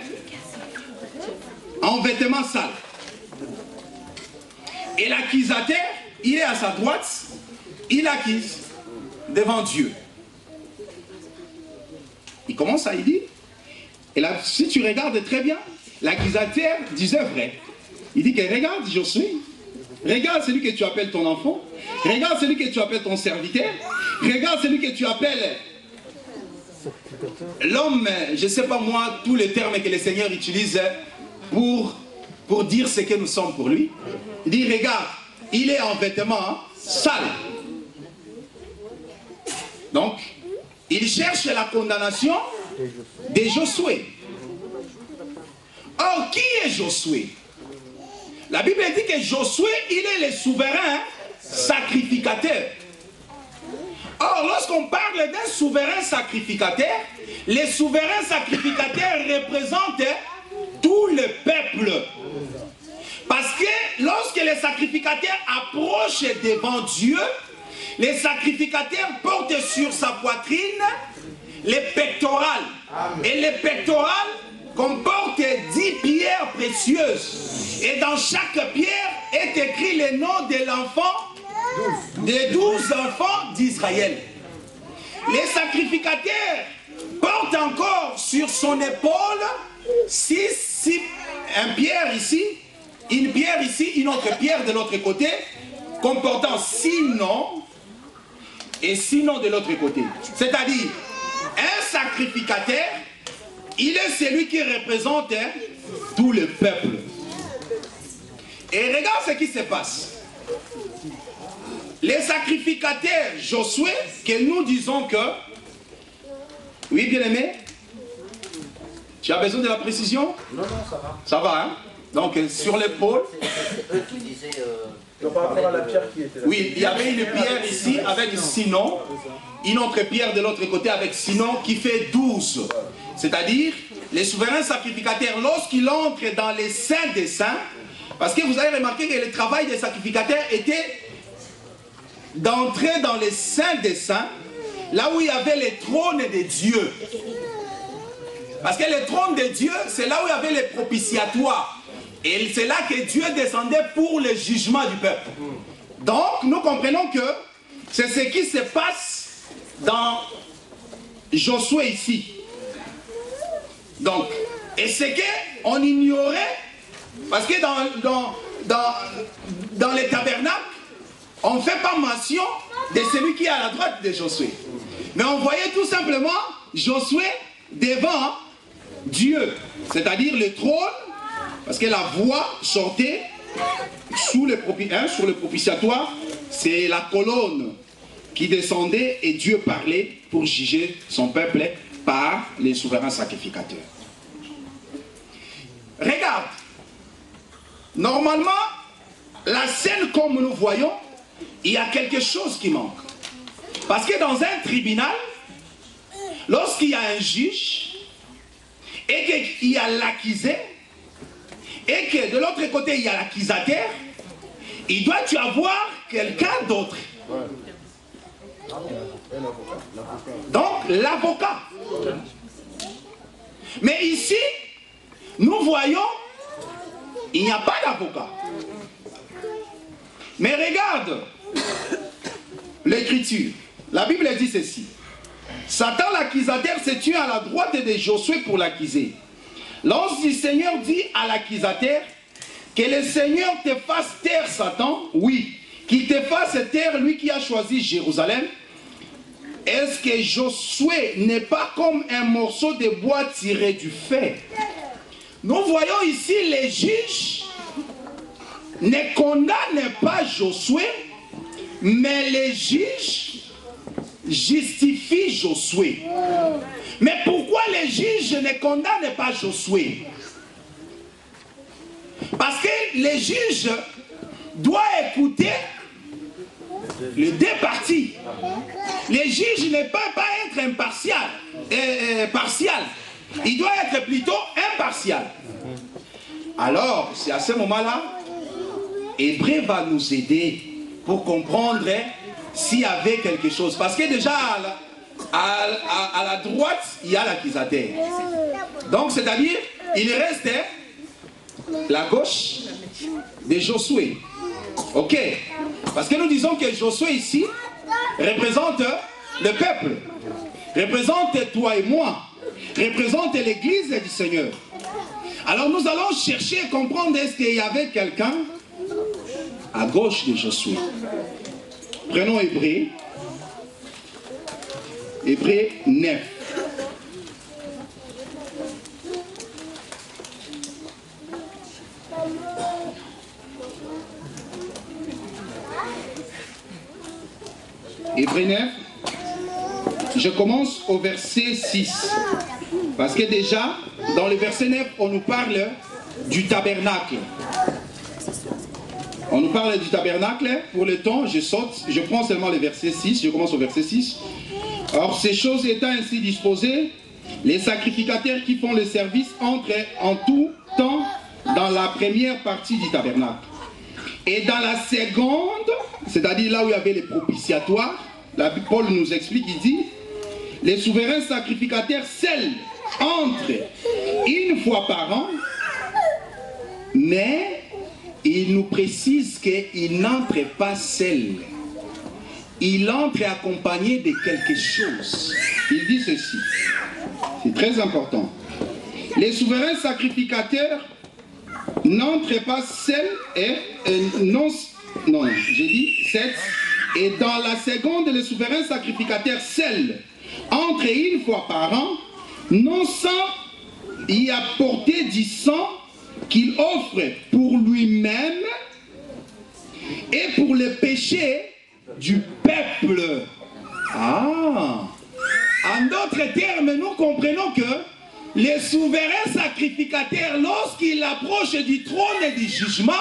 en vêtements sales. Et l'accusateur, il est à sa droite, il accuse devant Dieu. Il commence à y dire. Et là, si tu regardes très bien, l'accusateur disait vrai. Il dit que regarde Josué, regarde celui que tu appelles ton enfant, regarde celui que tu appelles ton serviteur, regarde celui que tu appelles l'homme, je ne sais pas moi, tous les termes que le Seigneur utilise pour pour dire ce que nous sommes pour lui. Il dit, regarde, il est en vêtements sales. Donc, il cherche la condamnation de Josué. Or, qui est Josué? La Bible dit que Josué, il est le souverain sacrificateur. Or, lorsqu'on parle d'un souverain sacrificateur, les souverains sacrificateurs représentent tout le peuple. Parce que lorsque les sacrificateurs approchent devant Dieu, les sacrificateurs portent sur sa poitrine les pectorales. Et les pectorales comportent 10 pierres précieuses. Et dans chaque pierre est écrit le nom de l'enfant, des 12 enfants d'Israël. Les sacrificateurs portent encore sur son épaule 6 une pierre ici, une autre pierre de l'autre côté, comportant 6 noms et 6 noms de l'autre côté. C'est-à-dire, un sacrificateur, il est celui qui représente tout le peuple. Et regarde ce qui se passe. Les sacrificateurs Josué, que nous disons que... Oui, bien-aimé? Tu as besoin de la précision? Non, ça va. Ça va, hein? Donc, sur l'épaule... Eux qui disaient... par rapport à la pierre qui était là. Oui, il y avait une pierre ici avec 6 noms, une autre pierre de l'autre côté avec 6 noms qui fait 12. C'est-à-dire, les souverains sacrificateurs, lorsqu'ils entrent dans les saints des saints, parce que vous avez remarqué que le travail des sacrificateurs était d'entrer dans les saints des saints, là où il y avait les trônes de Dieu. Parce que le trône de Dieu, c'est là où il y avait les propitiatoires. Et c'est là que Dieu descendait pour le jugement du peuple. Donc, nous comprenons que c'est ce qui se passe dans Josué ici. Donc, et c'est qu'on ignorait, parce que dans les tabernacles, on ne fait pas mention de celui qui est à la droite de Josué. Mais on voyait tout simplement Josué devant Dieu, c'est-à-dire le trône, parce que la voix sortait sur le propitiatoire, c'est la colonne qui descendait et Dieu parlait pour juger son peuple par les souverains sacrificateurs. Regarde, normalement, la scène comme nous voyons, il y a quelque chose qui manque. Parce que dans un tribunal, lorsqu'il y a un juge et qu'il y a l'accusé, et que de l'autre côté il y a l'accusateur, il doit y avoir quelqu'un d'autre. Donc l'avocat. Mais ici, nous voyons, il n'y a pas d'avocat. Mais regarde l'écriture. La Bible dit ceci. Satan l'accusateur se tient à la droite de Josué pour l'accuser. L'ange du Seigneur dit à l'accusateur que le Seigneur te fasse taire Satan, oui, qu'il te fasse taire lui qui a choisi Jérusalem. Est-ce que Josué n'est pas comme un morceau de bois tiré du fer? Nous voyons ici les juges ne condamnent pas Josué, mais les juges justifient Josué. Mais pourquoi les juges ne condamnent pas Josué? Parce que les juges doivent écouter les deux parties. Les juges ne peuvent pas être partial. Ils doivent être plutôt impartial. Alors, c'est à ce moment-là, Hébreu va nous aider pour comprendre s'il y avait quelque chose. Parce que déjà, à la droite, il y a l'accusateur. Donc, c'est-à-dire, il reste la gauche de Josué. Ok. Parce que nous disons que Josué ici représente le peuple, représente toi et moi, représente l'église du Seigneur. Alors nous allons chercher à comprendre est-ce qu'il y avait quelqu'un à gauche de Josué. Prenons Hébreu 9. très 9. Je commence au verset 6. Parce que déjà, dans le verset 9, on nous parle du tabernacle. On nous parle du tabernacle. Pour le temps, je saute, je prends seulement le verset 6. Je commence au verset 6. Or, ces choses étant ainsi disposées, les sacrificateurs qui font le service entrent en tout temps dans la première partie du tabernacle. Et dans la seconde, c'est-à-dire là où il y avait les propitiatoires, Paul nous explique, il dit, les souverains sacrificateurs seuls entrent une fois par an, mais il nous précise qu'il n'entre pas seul. Il entre accompagné de quelque chose. Il dit ceci. C'est très important. Les souverains sacrificateurs n'entrent pas seuls et non, j'ai dit 7. Et dans la seconde, les souverains sacrificateurs seuls entrent une fois par an, non sans y apporter du sang qu'il offre pour lui-même et pour le péché du peuple. Ah! En d'autres termes, nous comprenons que les souverains sacrificateurs, lorsqu'il approche du trône du jugement,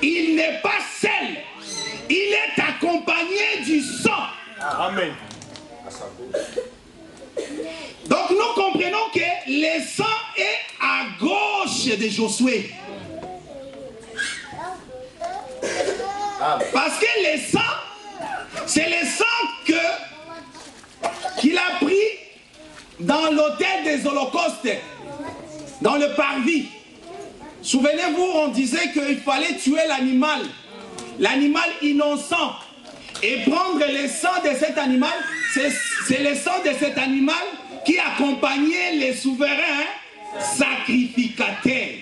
il n'est pas seul. Il est accompagné du sang. Amen. Donc nous comprenons que le sang est à gauche de Josué. Parce que le sang, c'est le sang qu'il a pris dans l'autel des holocaustes, dans le parvis. Souvenez-vous, on disait qu'il fallait tuer l'animal innocent, et prendre le sang de cet animal. C'est le sang de cet animal qui accompagnait les souverains sacrificateurs.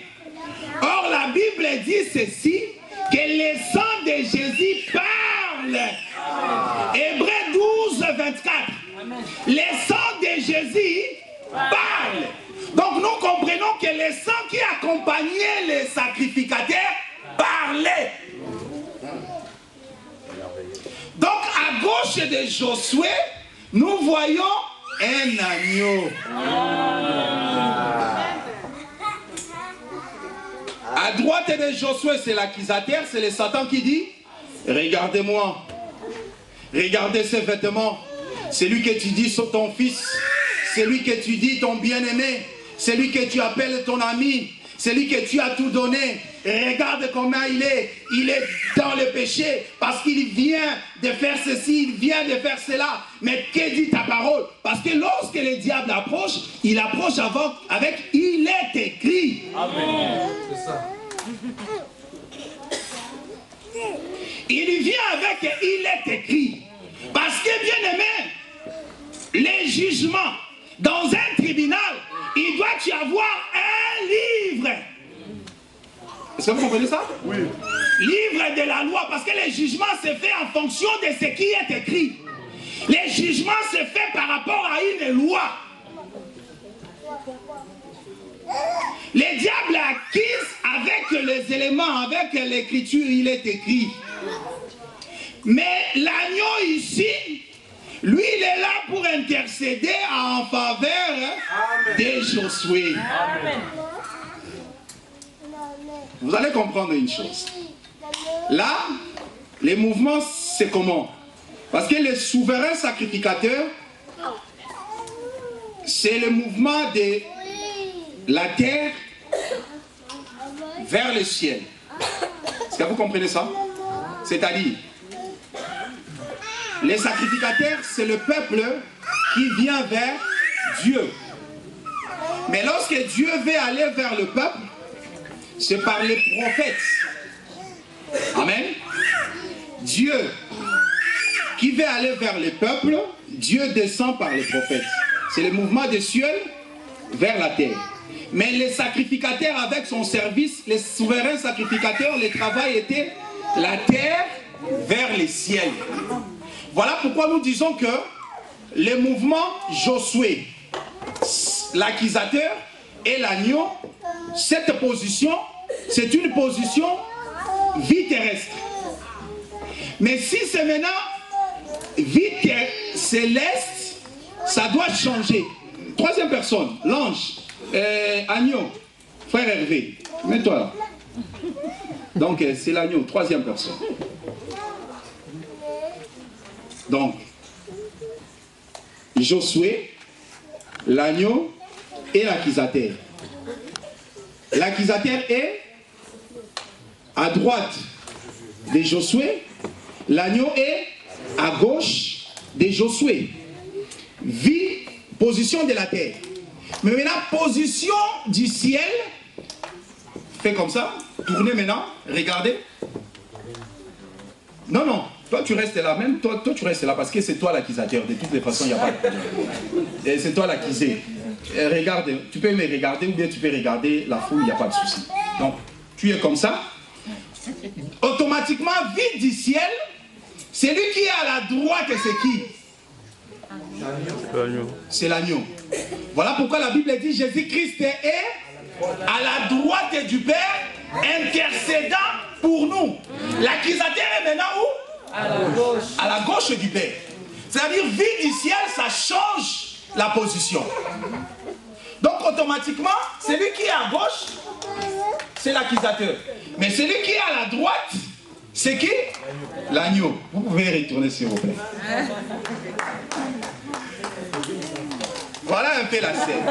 Or, la Bible dit ceci, que le sang de Jésus parle. Hébreux 12, 24. Le sang de Jésus parle. Donc nous comprenons que le sang qui accompagnait les sacrificateurs parlait. Donc à gauche de Josué, nous voyons un agneau. À droite de Josué, c'est l'accusateur, c'est le Satan qui dit, regardez-moi, regardez ses vêtements, c'est lui que tu dis sur ton fils, c'est lui que tu dis ton bien-aimé, c'est lui que tu appelles ton ami, c'est lui que tu as tout donné. Regarde comment il est dans le péché, parce qu'il vient de faire ceci, il vient de faire cela. Mais que dit ta parole? Parce que lorsque le diable approche, il approche avec il est écrit. Amen. C'est ça. Il vient avec il est écrit. Parce que bien aimé, les jugements dans un tribunal, il doit y avoir un livre. Est-ce que vous comprenez ça? Oui. Livre de la loi, parce que le jugement se fait en fonction de ce qui est écrit. Le jugement se fait par rapport à une loi. Le diable accuse avec les éléments, avec l'écriture, il est écrit. Mais l'agneau ici, lui, il est là pour intercéder en faveur de Josué. Amen. Vous allez comprendre une chose. Là, les mouvements, c'est comment? Parce que les souverains sacrificateurs, c'est le mouvement de la terre vers le ciel. Est-ce que vous comprenez ça? C'est-à-dire, les sacrificateurs, c'est le peuple qui vient vers Dieu. Mais lorsque Dieu veut aller vers le peuple, c'est par les prophètes. Amen. Dieu qui veut aller vers le peuple, Dieu descend par les prophètes. C'est le mouvement des cieux vers la terre. Mais les sacrificateurs avec son service, les souverains sacrificateurs, le travail était la terre vers les ciels. Voilà pourquoi nous disons que le mouvement Josué, l'accusateur et l'agneau, cette position, c'est une position vie terrestre. Mais si c'est maintenant vie céleste, ça doit changer. Troisième personne, l'ange, agneau, frère Hervé, mets-toi là. Donc c'est l'agneau, troisième personne. Donc, Josué, l'agneau et l'accusateur. L'accusateur est à droite de Josué, l'agneau est à gauche de Josué. Vie, position de la terre. Mais maintenant, position du ciel. Fais comme ça, tournez maintenant, regardez. Non, non, toi tu restes là, même toi tu restes là parce que c'est toi l'accusateur. De toutes les façons, il n'y a pas de... Et c'est toi l'accusé. Regarde, tu peux me regarder ou bien tu peux regarder la foule, il n'y a pas de souci. Donc, tu es comme ça. Automatiquement, vie du ciel, celui qui est à la droite, c'est qui? C'est l'agneau. Voilà pourquoi la Bible dit Jésus-Christ est à la droite du Père, intercédant pour nous. L'accusateur est maintenant où? À la gauche. À la gauche du Père. C'est-à-dire, vie du ciel, ça change la position. Donc, automatiquement, celui qui est à gauche, c'est l'accusateur. Mais celui qui est à la droite, c'est qui? L'agneau. Vous pouvez retourner, s'il vous plaît. Voilà un peu la scène.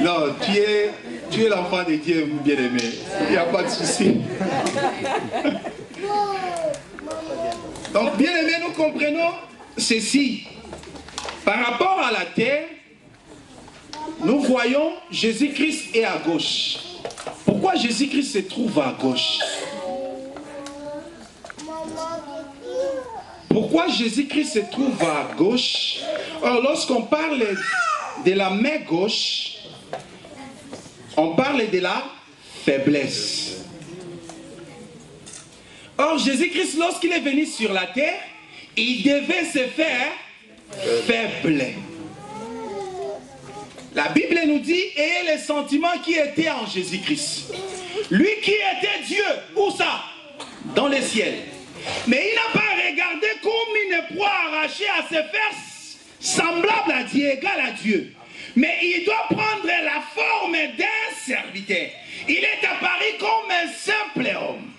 Non, tu es l'enfant de Dieu, bien-aimé. Il n'y a pas de souci. Donc, bien-aimé, nous comprenons ceci. Par rapport à la terre, nous voyons Jésus-Christ est à gauche. Pourquoi Jésus-Christ se trouve à gauche? Pourquoi Jésus-Christ se trouve à gauche? Or, lorsqu'on parle de la main gauche, on parle de la faiblesse. Or, Jésus-Christ, lorsqu'il est venu sur la terre, il devait se faire faible. La Bible nous dit, ayez les sentiments qui étaient en Jésus-Christ. Lui qui était Dieu, où ça? Dans les ciels. Mais il n'a pas regardé comme une proie arrachée à se faire semblable à Dieu, égal à Dieu. Mais il doit prendre la forme d'un serviteur. Il est apparu comme un simple homme.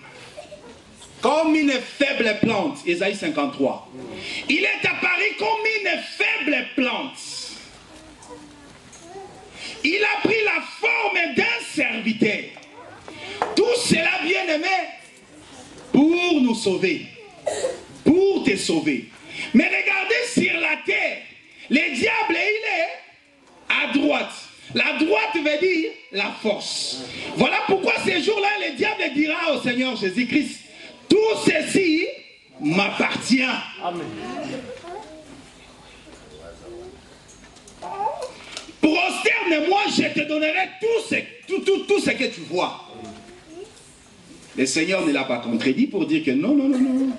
Comme une faible plante, Ésaïe 53. Il est apparu comme une faible plante. Il a pris la forme d'un serviteur. Tout cela, bien-aimé, pour nous sauver. Pour te sauver. Mais regardez sur la terre. Le diable, il est à droite. La droite veut dire la force. Voilà pourquoi ces jours-là, le diable dira au Seigneur Jésus-Christ, tout ceci m'appartient. Amen. Prosterne-moi, je te donnerai tout ce que tu vois. Le Seigneur ne l'a pas contredit pour dire que non, non, non, non.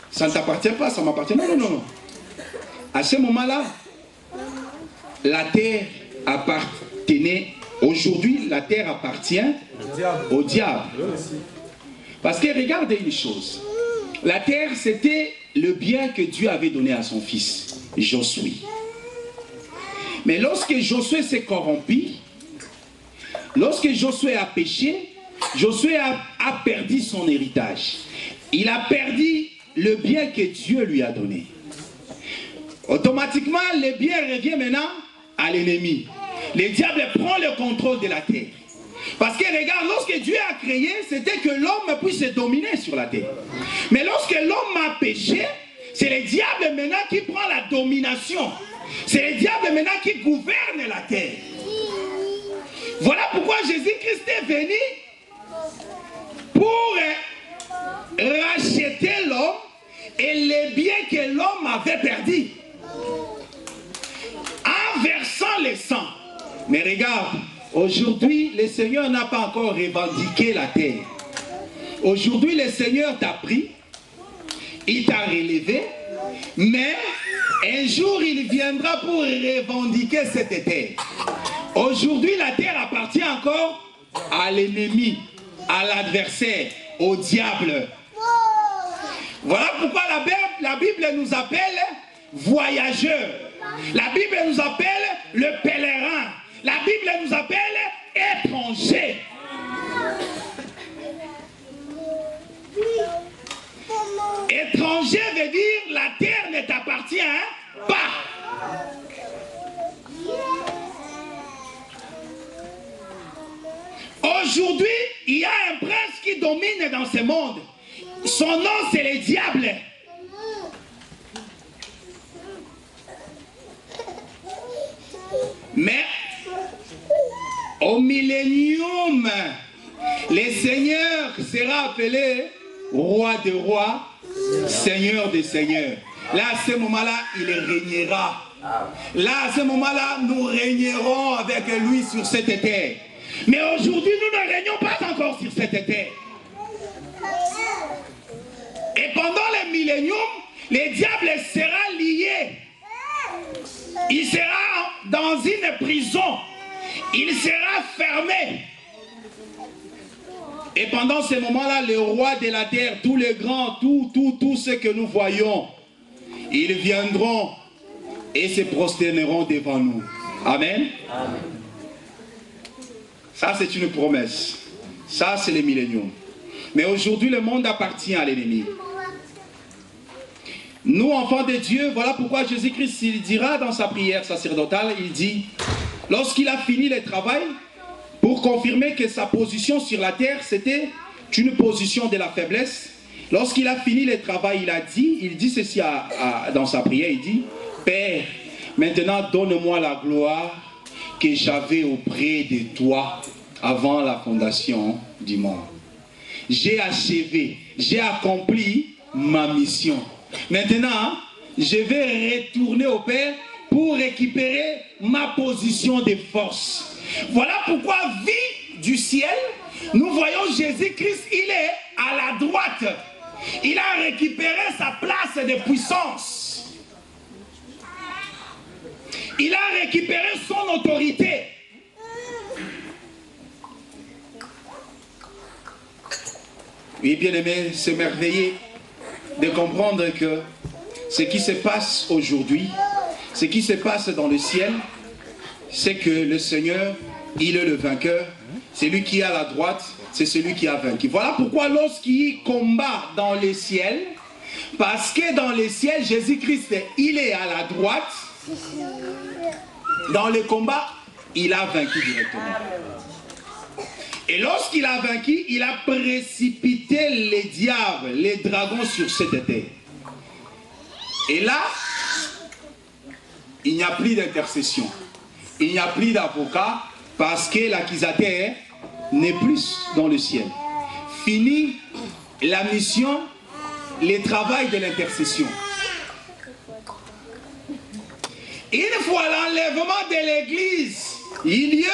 Ça ne t'appartient pas, ça m'appartient. Non, non, non, non. À ce moment-là, la terre appartenait. Aujourd'hui, la terre appartient au diable. Parce que regardez une chose. La terre, c'était le bien que Dieu avait donné à son fils, Josué. Mais lorsque Josué s'est corrompu, lorsque Josué a péché, Josué a perdu son héritage. Il a perdu le bien que Dieu lui a donné. Automatiquement, le bien revient maintenant à l'ennemi. Le diable prend le contrôle de la terre. Parce que regarde, lorsque Dieu a créé, c'était que l'homme puisse dominer sur la terre. Mais lorsque l'homme a péché, c'est le diable maintenant qui prend la domination. C'est le diable maintenant qui gouverne la terre. Voilà pourquoi Jésus-Christ est venu pour racheter l'homme et les biens que l'homme avait perdus. En versant le sang. Mais regarde, aujourd'hui, le Seigneur n'a pas encore revendiqué la terre. Aujourd'hui, le Seigneur t'a pris, il t'a relevé, mais un jour, il viendra pour revendiquer cette terre. Aujourd'hui, la terre appartient encore à l'ennemi, à l'adversaire, au diable. Voilà pourquoi la Bible nous appelle voyageurs. La Bible nous appelle le pèlerin. La Bible nous appelle étrangers. Étranger veut dire la terre ne t'appartient pas. Aujourd'hui, il y a un prince qui domine dans ce monde. Son nom, c'est le diable. Mais au millénium, le Seigneur sera appelé roi des rois, Seigneur des seigneurs. Là, à ce moment-là, il régnera. Là, à ce moment-là, nous régnerons avec lui sur cette terre. Mais aujourd'hui, nous ne régnons pas encore sur cette terre. Et pendant le millénium, le diable sera lié. Il sera dans une prison. Il sera fermé. Et pendant ce moment-là, le roi de la terre, tous les grands, tous ceux que nous voyons, ils viendront et se prosterneront devant nous. Amen. Amen. Ça, c'est une promesse. Ça, c'est le millénium. Mais aujourd'hui, le monde appartient à l'ennemi. Nous, enfants de Dieu, voilà pourquoi Jésus-Christ, il dira dans sa prière sacerdotale, il dit, lorsqu'il a fini le travail, pour confirmer que sa position sur la terre, c'était une position de la faiblesse, lorsqu'il a fini le travail, il dit ceci dans sa prière, il dit, Père, maintenant donne-moi la gloire que j'avais auprès de toi avant la fondation du monde. J'ai achevé, j'ai accompli ma mission. Maintenant, je vais retourner au Père pour récupérer ma position de force. Voilà pourquoi, vie du ciel, nous voyons Jésus-Christ, il est à la droite. Il a récupéré sa place de puissance. Il a récupéré son autorité. Oui, bien aimé, c'est merveilleux de comprendre que ce qui se passe aujourd'hui, ce qui se passe dans le ciel, c'est que le Seigneur, il est le vainqueur. C'est lui qui est à la droite, c'est celui qui a vaincu. Voilà pourquoi lorsqu'il combat dans le ciel, parce que dans le ciel, Jésus-Christ, il est à la droite, dans le combat, il a vaincu directement. Et lorsqu'il a vaincu, il a précipité les diables, les dragons sur cette terre. Et là, il n'y a plus d'intercession. Il n'y a plus d'avocat parce que l'accusateur n'est plus dans le ciel. Fini la mission, le travail de l'intercession. Une fois l'enlèvement de l'Église, il y a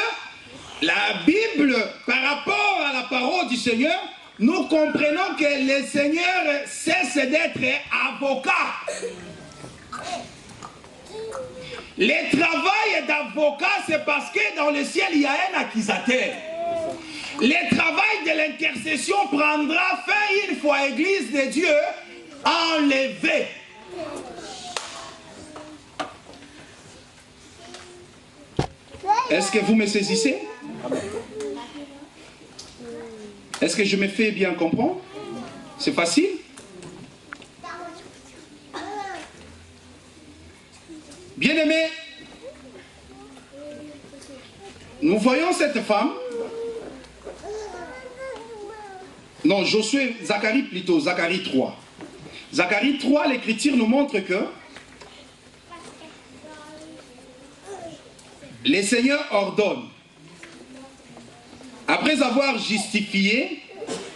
la Bible, par rapport à la parole du Seigneur, nous comprenons que le Seigneur cesse d'être avocat. Le travail d'avocat, c'est parce que dans le ciel, il y a un accusateur. Le travail de l'intercession prendra fin une fois l'Église de Dieu enlevée. Est-ce que vous me saisissez? Est-ce que je me fais bien comprendre? C'est facile? Bien-aimés, nous voyons cette femme. Non, Josué, Zacharie plutôt, Zacharie 3. Zacharie 3, l'Écriture nous montre que le Seigneur ordonne. Après avoir justifié,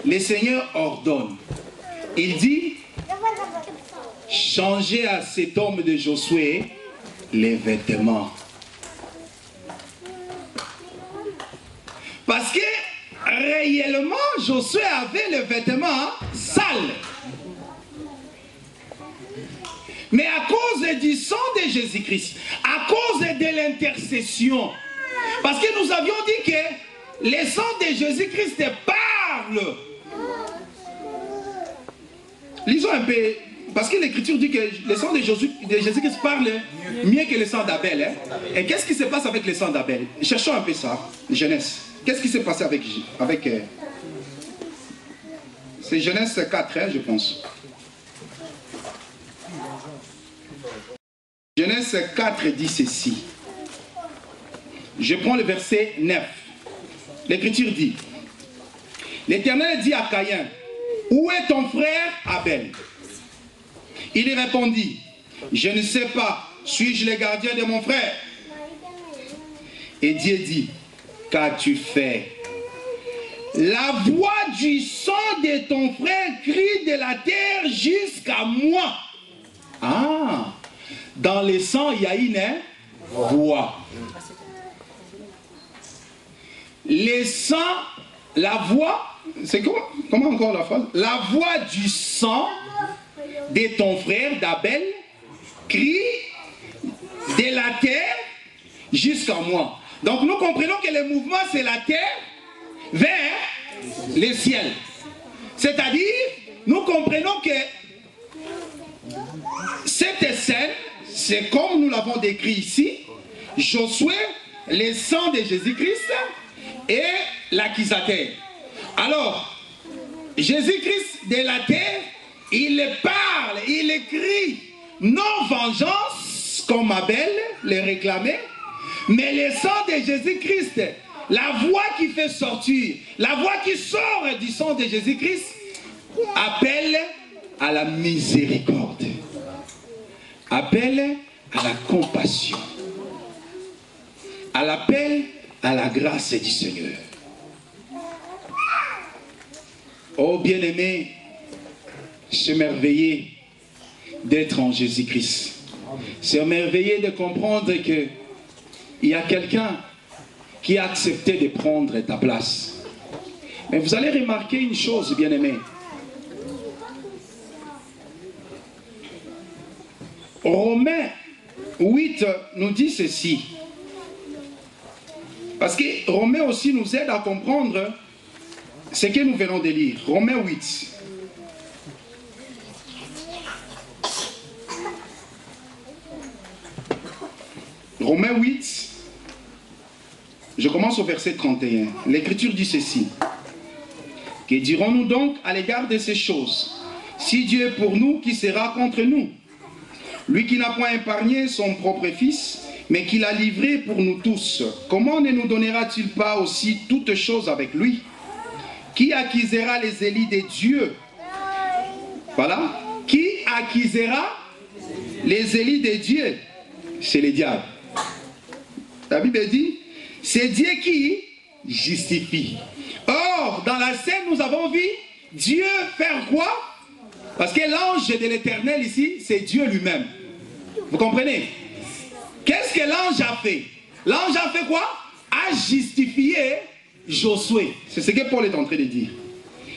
le Seigneur ordonne. Il dit, changez à cet homme de Josué les vêtements. Parce que réellement, Josué avait les vêtements sales. Mais à cause du sang de Jésus-Christ, à cause de l'intercession, parce que nous avions dit que le sang de Jésus-Christ parle. Lisons un peu, parce que l'Écriture dit que le sang de Jésus-Christ parle mieux que le sang d'Abel. Hein? Et qu'est-ce qui se passe avec le sang d'Abel? Cherchons un peu ça, Genèse. Qu'est-ce qui s'est passé avec c'est Genèse 4, hein, je pense. Genèse 4 dit ceci. Je prends le verset 9. L'Écriture dit, l'Éternel dit à Caïn, où est ton frère Abel? Il lui répondit, je ne sais pas, suis-je le gardien de mon frère? Et Dieu dit, qu'as-tu fait? La voix du sang de ton frère crie de la terre jusqu'à moi. Ah, dans le sang, il y a une voix. Le sang, la voix, c'est comment encore la phrase? La voix du sang de ton frère d'Abel crie de la terre jusqu'à moi. Donc nous comprenons que le mouvement c'est la terre vers le ciel. C'est-à-dire, nous comprenons que cette scène, c'est comme nous l'avons décrit ici, Josué, le sang de Jésus-Christ et l'accusateur. Alors, Jésus-Christ de la terre, il parle, il écrit, non vengeance, comme Abel le réclamait, mais le sang de Jésus-Christ, la voix qui fait sortir, la voix qui sort du sang de Jésus-Christ, appelle à la miséricorde, appelle à la compassion, à l'appel à la grâce du Seigneur. Oh bien-aimé, s'émerveiller d'être en Jésus-Christ. S'émerveiller de comprendre que il y a quelqu'un qui a accepté de prendre ta place. Mais vous allez remarquer une chose, bien-aimé. Romains 8 nous dit ceci. Parce que Romains aussi nous aide à comprendre ce que nous venons de lire. Romains 8. Romains 8, je commence au verset 31. L'Écriture dit ceci. Que dirons-nous donc à l'égard de ces choses? Si Dieu est pour nous, qui sera contre nous? Lui qui n'a point épargné son propre fils, mais qui l'a livré pour nous tous, comment ne nous donnera-t-il pas aussi toutes choses avec lui? Qui accusera les élits de Dieu? Voilà. Qui accusera les élits de Dieu? C'est le diable. La Bible dit, c'est Dieu qui justifie. Or, dans la scène, nous avons vu Dieu faire quoi? Parce que l'ange de l'Éternel ici, c'est Dieu lui-même. Vous comprenez? Qu'est-ce que l'ange a fait? L'ange a fait quoi? A justifié Josué. C'est ce que Paul est en train de dire.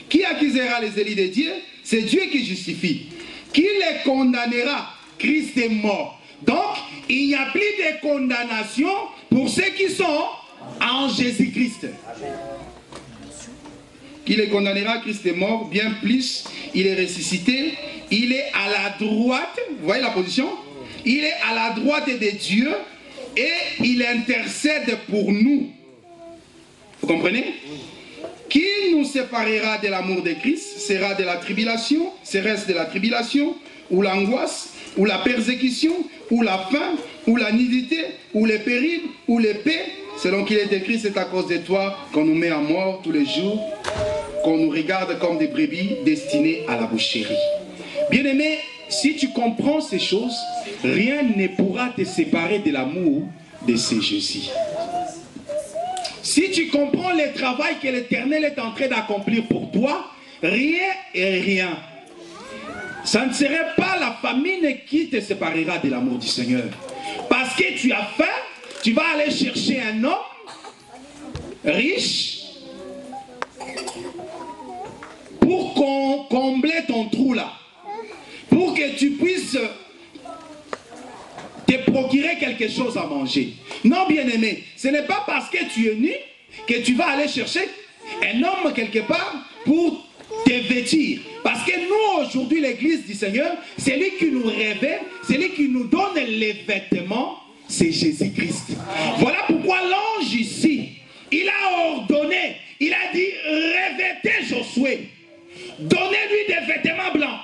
Qui accusera les élits de Dieu? C'est Dieu qui justifie. Qui les condamnera? Christ est mort. Donc, il n'y a plus de condamnation pour ceux qui sont en Jésus-Christ. Qui les condamnera? Christ est mort, bien plus, il est ressuscité, il est à la droite, vous voyez la position? Il est à la droite de Dieu et il intercède pour nous. Vous comprenez? Qui nous séparera de l'amour de Christ? Sera de la tribulation, serait-ce de la tribulation, ou l'angoisse, ou la persécution, ou la faim, ou la nudité, ou les périls, ou l'épée? Selon qu'il est écrit, c'est à cause de toi qu'on nous met à mort tous les jours, qu'on nous regarde comme des brebis destinées à la boucherie. Bien-aimé, si tu comprends ces choses, rien ne pourra te séparer de l'amour de ce Jésus. Si tu comprends le travail que l'Éternel est en train d'accomplir pour toi, rien et rien. Ça ne serait pas la famine qui te séparera de l'amour du Seigneur. Parce que tu as faim, tu vas aller chercher un homme riche pour combler ton trou là. Pour que tu puisses te procurer quelque chose à manger. Non, bien-aimé, ce n'est pas parce que tu es nu que tu vas aller chercher un homme quelque part pour te vêtir. Parce que nous, aujourd'hui, l'église du Seigneur, c'est lui qui nous révèle, c'est lui qui nous donne les vêtements, c'est Jésus-Christ. Voilà pourquoi l'ange ici, il a ordonné, il a dit, revêtez Josué, donnez-lui des vêtements blancs,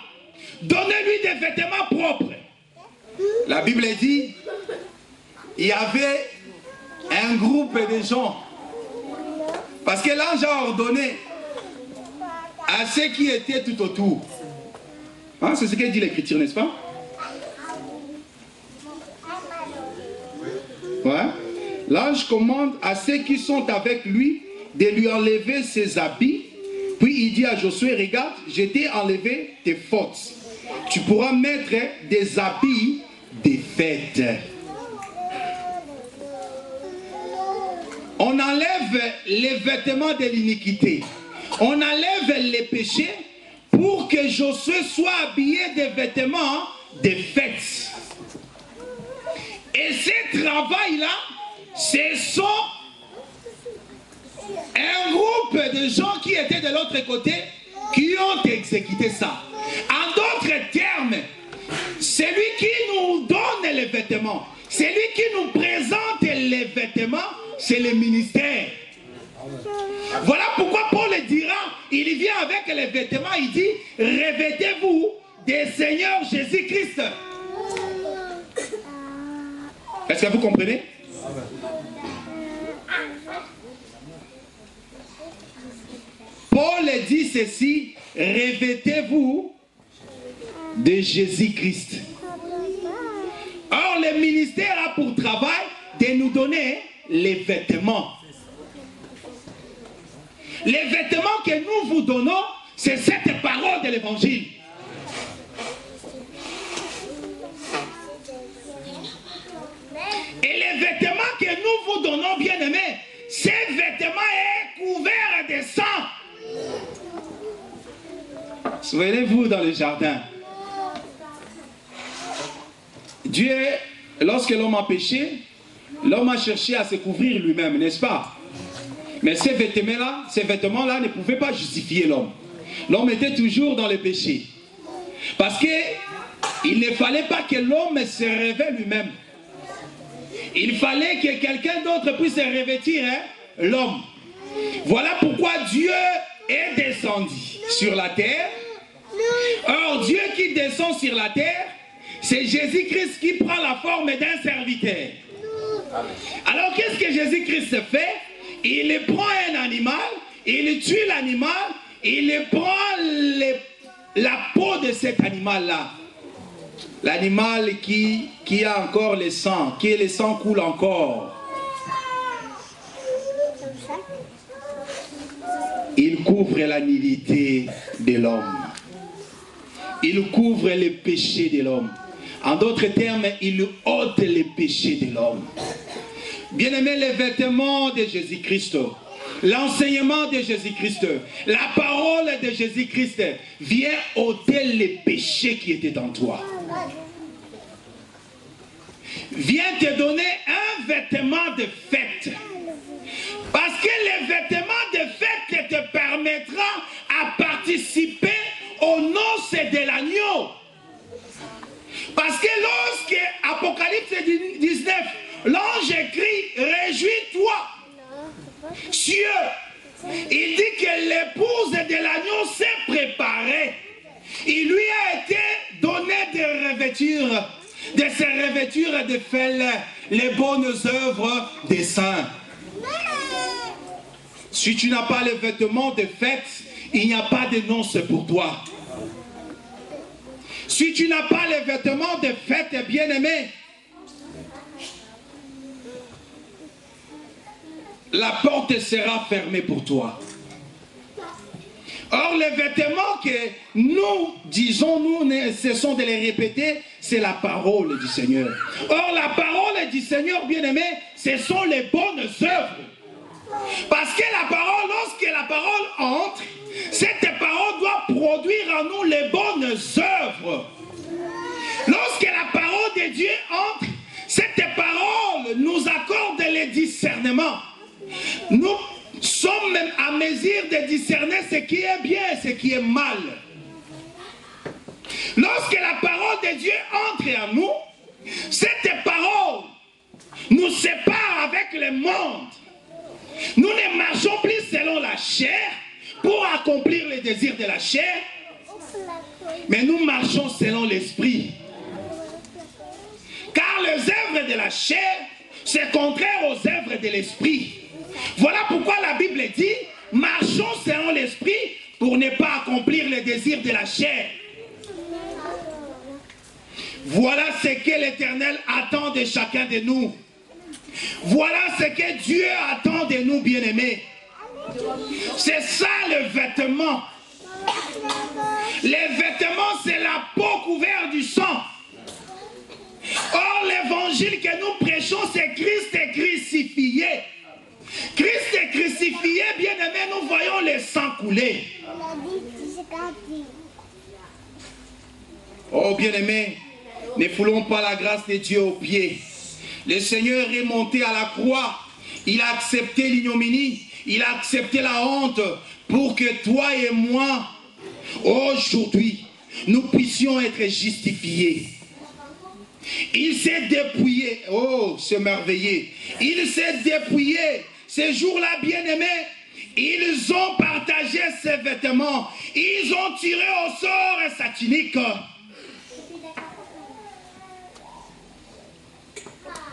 donnez-lui des vêtements propres. La Bible dit, il y avait un groupe de gens, parce que l'ange a ordonné à ceux qui étaient tout autour. Hein, c'est ce que dit l'Écriture, n'est-ce pas? Ouais. L'ange commande à ceux qui sont avec lui de lui enlever ses habits. Puis il dit à Josué, regarde, je t'ai enlevé tes fautes. Tu pourras mettre des habits des fêtes. On enlève les vêtements de l'iniquité. On enlève les péchés pour que Josué soit habillé des vêtements des fêtes. Et ce travail-là, ce sont un groupe de gens qui étaient de l'autre côté qui ont exécuté ça. En d'autres termes, c'est lui qui nous donne les vêtements, c'est lui qui nous présente les vêtements, c'est le ministère. Voilà pourquoi Paul dira, il vient avec les vêtements, il dit, revêtez-vous des Seigneurs Jésus-Christ. Est-ce que vous comprenez? Paul dit ceci, revêtez-vous de Jésus-Christ. Or, le ministère a pour travail de nous donner les vêtements. Les vêtements que nous vous donnons, c'est cette parole de l'évangile. Et les vêtements que nous vous donnons, bien aimés, ces vêtements est couvert de sang. Souvenez-vous dans le jardin. Dieu, lorsque l'homme a péché, l'homme a cherché à se couvrir lui-même, n'est-ce pas? Mais ces vêtements-là ne pouvaient pas justifier l'homme. L'homme était toujours dans le péché. Parce qu'il ne fallait pas que l'homme se révèle lui-même. Il fallait que quelqu'un d'autre puisse revêtir l'homme. Voilà pourquoi Dieu est descendu sur la terre. Or, Dieu qui descend sur la terre, c'est Jésus-Christ qui prend la forme d'un serviteur. Alors, qu'est-ce que Jésus-Christ fait? Il prend un animal, il tue l'animal, il prend la peau de cet animal-là. L'animal qui a encore le sang, qui le sang coule encore. Il couvre la nudité de l'homme. Il couvre les péchés de l'homme. En d'autres termes, il ôte les péchés de l'homme. Bien-aimés, les vêtements de Jésus-Christ, l'enseignement de Jésus-Christ, la parole de Jésus-Christ vient ôter les péchés qui étaient en toi. Vient te donner un vêtement de fête. Parce que les vêtements de fête te permettra à participer aux noces de l'agneau. Parce que lorsque Apocalypse 19, l'ange écrit, réjouis-toi, cieux. Il dit que l'épouse de l'agneau s'est préparée. Il lui a été donné de revêtir, de se revêtir de faire les bonnes œuvres des saints. Si tu n'as pas les vêtements de fête, il n'y a pas de noces pour toi. Si tu n'as pas les vêtements de fête, bien-aimé, la porte sera fermée pour toi. Or, les vêtements que nous disons, nous cessons de les répéter, c'est la parole du Seigneur. Or, la parole du Seigneur, bien-aimé, ce sont les bonnes œuvres. Parce que la parole, lorsque la parole entre, cette parole doit produire en nous les bonnes œuvres. Lorsque la parole de Dieu entre, cette parole nous accorde les discernements. sommes même à mesure de discerner ce qui est bien et ce qui est mal. Lorsque la parole de Dieu entre en nous, cette parole nous sépare avec le monde. Nous ne marchons plus selon la chair pour accomplir les désirs de la chair, mais nous marchons selon l'esprit. Car les œuvres de la chair, c'est contraire aux œuvres de l'esprit. Voilà pourquoi la Bible dit, marchons selon l'esprit pour ne pas accomplir les désirs de la chair. Voilà ce que l'Éternel attend de chacun de nous. Voilà ce que Dieu attend de nous, bien-aimés. C'est ça le vêtement. Les vêtements, c'est la peau couverte du sang. Or, l'évangile que nous prêchons, c'est Christ crucifié. Christ est crucifié, bien-aimés, nous voyons le sang couler. Oh, bien-aimés, ne foulons pas la grâce de Dieu aux pieds. Le Seigneur est monté à la croix. Il a accepté l'ignominie. Il a accepté la honte pour que toi et moi, aujourd'hui, nous puissions être justifiés. Il s'est dépouillé. Oh, c'est merveilleux. Il s'est dépouillé. Ces jours-là, bien-aimés, ils ont partagé ses vêtements. Ils ont tiré au sort satanique.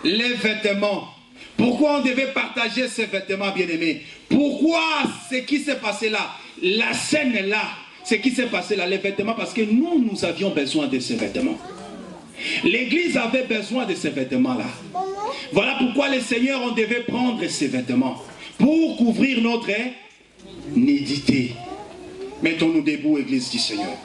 Les vêtements. Pourquoi on devait partager ces vêtements, bien-aimés? Pourquoi ce qui s'est passé là? La scène là, ce qui s'est passé là, les vêtements, parce que nous avions besoin de ces vêtements. L'église avait besoin de ces vêtements-là. Voilà pourquoi le Seigneur, on devait prendre ces vêtements pour couvrir notre nudité. Mettons-nous debout, Église du Seigneur.